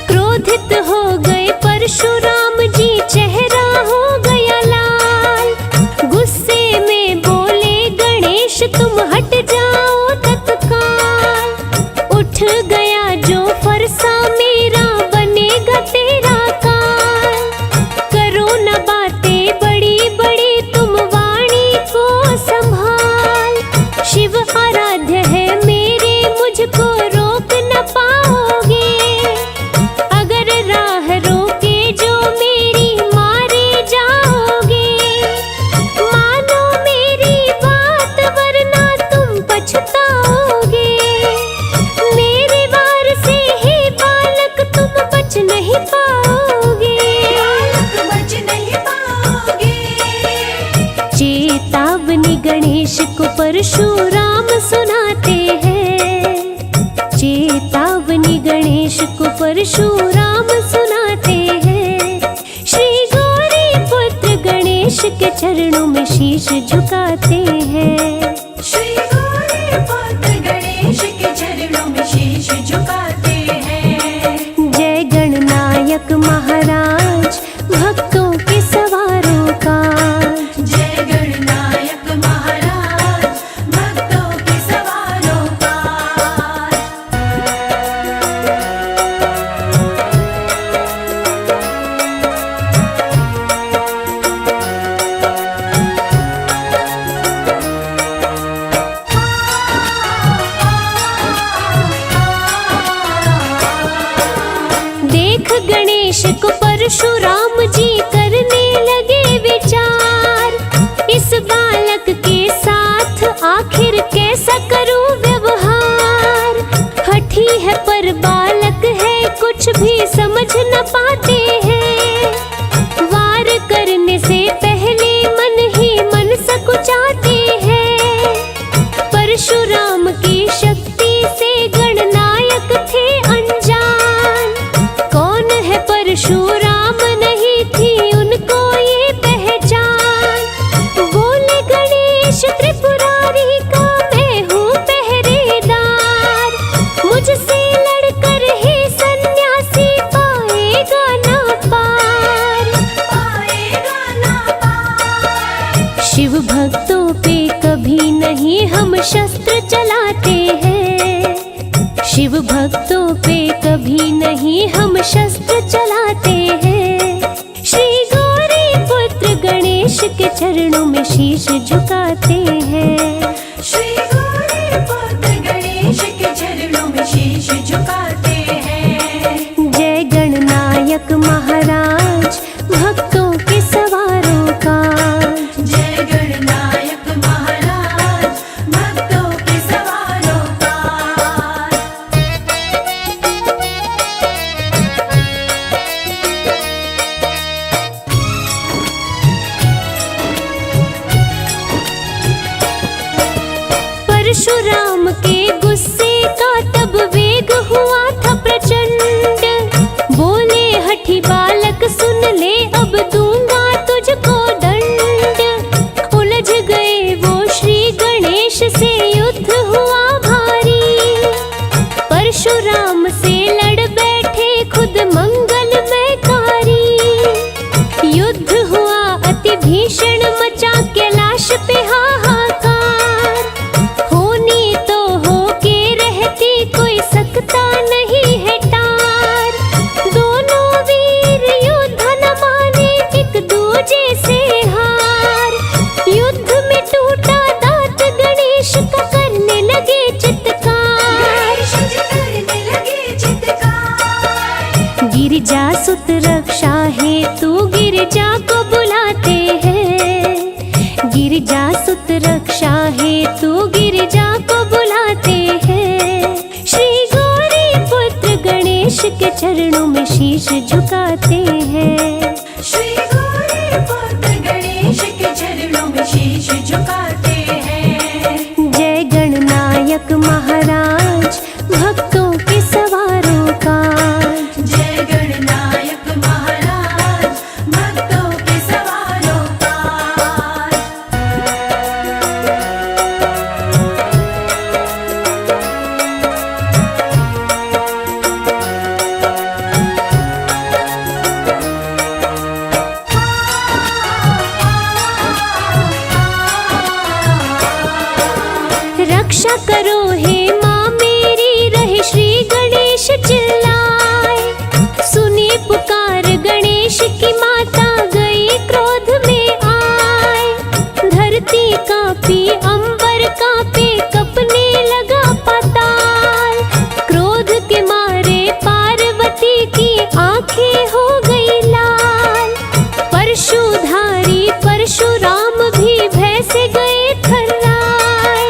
क्रोधित हो गए परशुराम जी, चेहरा हो गया लाल। गुस्से में बोले गणेश तुम हट जाओ तत्काल। उठ गया जो फरसा मेरा बनेगा तेरा काल। करो न बातें बड़ी बड़ी तुम वाणी को संभाल। शिव आराध्य है मेरे मुझको रोक न पाओगे। अगर राह रोके जो मेरी मारे जाओगे। मानो मेरी बात वरना तुम पछताओगे। मेरे वार से ही बालक तुम बच नहीं पाओगे। बालक बच नहीं पाओगे। चेतावनी गणेश को परशुराम सुनाते हैं। चेतावनी गणेश को परशुराम सुनाते हैं। श्री गौरी पुत्र गणेश के चरणों में शीश झुकाते हैं। श्री गौरी पुत्र गणेश के चरणों में शीश झुकाते हैं। जय गणनायक महाराज भक्तों के सवारों का। जय गणनायक महाराज भक्तों के सवारों का। देख गणेश को परशुराम जी करने लगे विचार। इस बालक के साथ आखिर कैसा करूं व्यवहार। हठी है पर बालक है कुछ भी समझ न पाते हैं। वार करने से पहले मन भक्तों पे कभी नहीं हम शस्त्र चलाते हैं। श्री गौरी पुत्र गणेश के चरणों में शीश झुकाते हैं। श्री गौरी पुत्र गणेश के चरणों में शीश झुकाते हैं। जय गणनायक महाराज भक्तों के सवारों का। जय गणनायक महाराज भक्तों के सवारों का। परशुराम के गुस्से का तब वेग हुआ था प्रचंड। बोले हठी बालक सुन ले अब दूंगा तुझको दंड। उलझ गए वो श्री गणेश से युद्ध हुआ भारी। परशुराम से लड़ बैठे खुद मंगलमय कारी। युद्ध हुआ अति भीषण मचा कैलाश पे हाहाकार। होनी तो होके रहती कोई सकता नहीं है टार। दोनों वीर युद्ध न माने एक दूजे से हार। युद्ध में टूटा दांत गणेश का करने लगे चित्कार। गणेश जी करने लगे चित्कार। गिरिजा सुत रक्षा हेतु गिरिजा को बुलाते हैं। गिरिजा सुत रक्षा हेतु गिरिजा को बुलाते हैं। श्री गौरी पुत्र गणेश के चरणों में शीश झुकाते हैं। श्री गौरी पुत्र गणेश के चरणों में शीश झुकाते हैं। जय गणनायक महाराज भक्तों के सवारों का। जय गणनायक महाराज भक्तों के सवारों का। रक्षा करो हे माँ मेरी रहे श्री गणेश चिल्लाए। सुनी पुकार गणेश की माता गई क्रोध में आए। धरती कांपी अंबर कांपे कपने लगा पाताल। क्रोध के मारे पार्वती की आंखें हो गई लाल। परशुधारी परशुराम भी भय से गए थर्राए।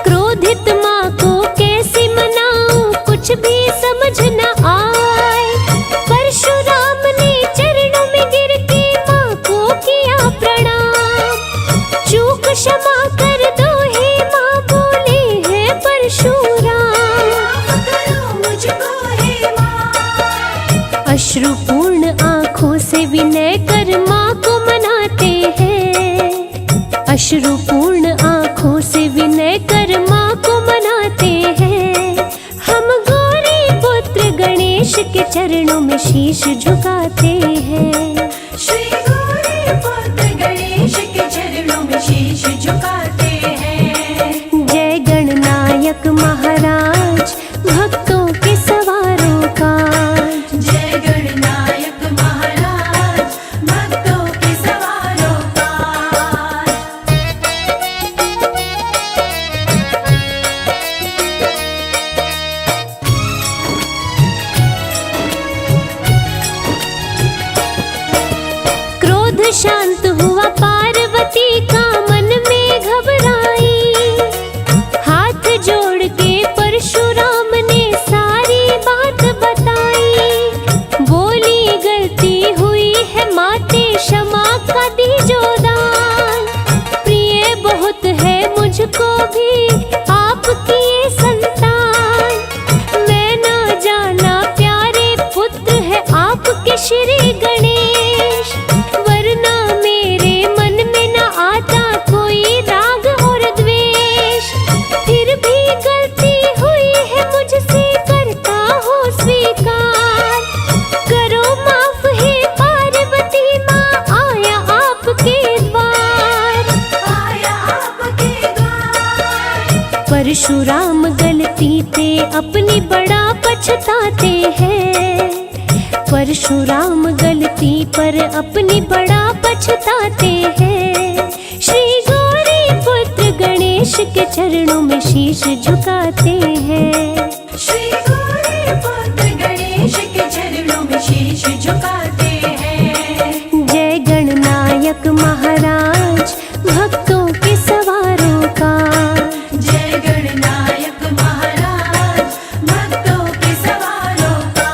क्रोधित माँ को कैसे मनाऊं कुछ भी समझ न आए। परशुराम ने चरणों में गिर के माँ को किया प्रणाम। चूक क्षमा कर दो हे माँ बोले हैं परशुराम। माफ करो मुझको हे माँ। अश्रुपूर्ण आँखों से विनय कर माँ को मनाते हैं। अश्रुपूर्ण आँखों से विनय कर माँ को मनाते हैं। हम गौरी पुत्र गणेश के चरणों में शीश झुकाते हैं। श्री गौरी पुत्र गणेश के चरणों में शीश झुकाते हैं। जय गणनायक महाराज भक्तों के सवारों का। जय गणनायक महाराज भक्तों के सवारों का। क्रोध शांत हुआ पार्वती का मन में घबराई। हाथ जोड़ के परशु गलती पे अपनी बड़ा पछताते हैं। परशुराम गलती पर अपनी बड़ा पछताते हैं। श्री गौरी पुत्र गणेश के चरणों में शीश झुकाते हैं। श्री गौरी पुत्र गणेश के चरणों में शीश झुकाते हैं। जय गणनायक महाराज भक्तों के सवारों का। जय गणनायक महाराज भक्तों के सवारों का।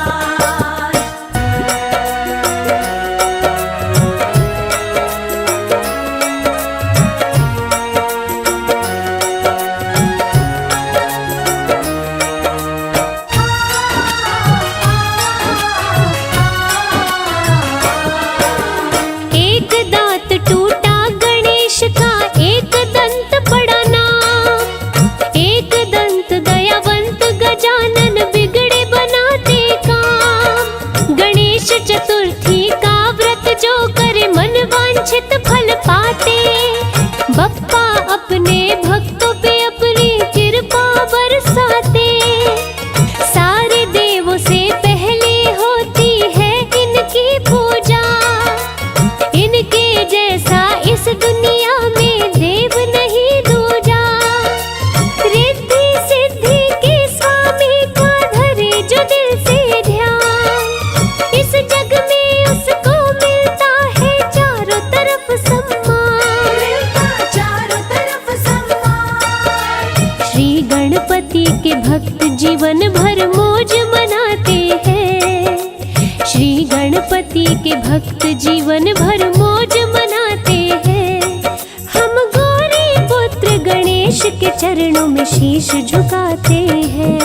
एक दांत टूटा गणेश का, एक दंत बड़ा नाम। एक दंत दयावंत गजानन बिगड़े बनाते काम। गणेश चतुर्थी का व्रत जो करे मन वांछित फल पाते। बप्पा अपने भक्तों पे अपनी कृपा बरसाते। सारे देवों से पहले होती है इनकी पूजा। इनके जैसा इस दुनिया में देव नहीं दूजा। रिद्धि सिद्धि के स्वामी का धरे जो दिल से ध्यान। इस जग में उसको मिलता है चारों तरफ सम्मान। मिलता चारों तरफ सम्मान। श्री गणपति के भक्त जीवन भर मौज मनाते हैं। श्री गणपति के भक्त जीवन भर मौज मनाते हैं। हम गौरी पुत्र गणेश के चरणों में शीश झुकाते हैं।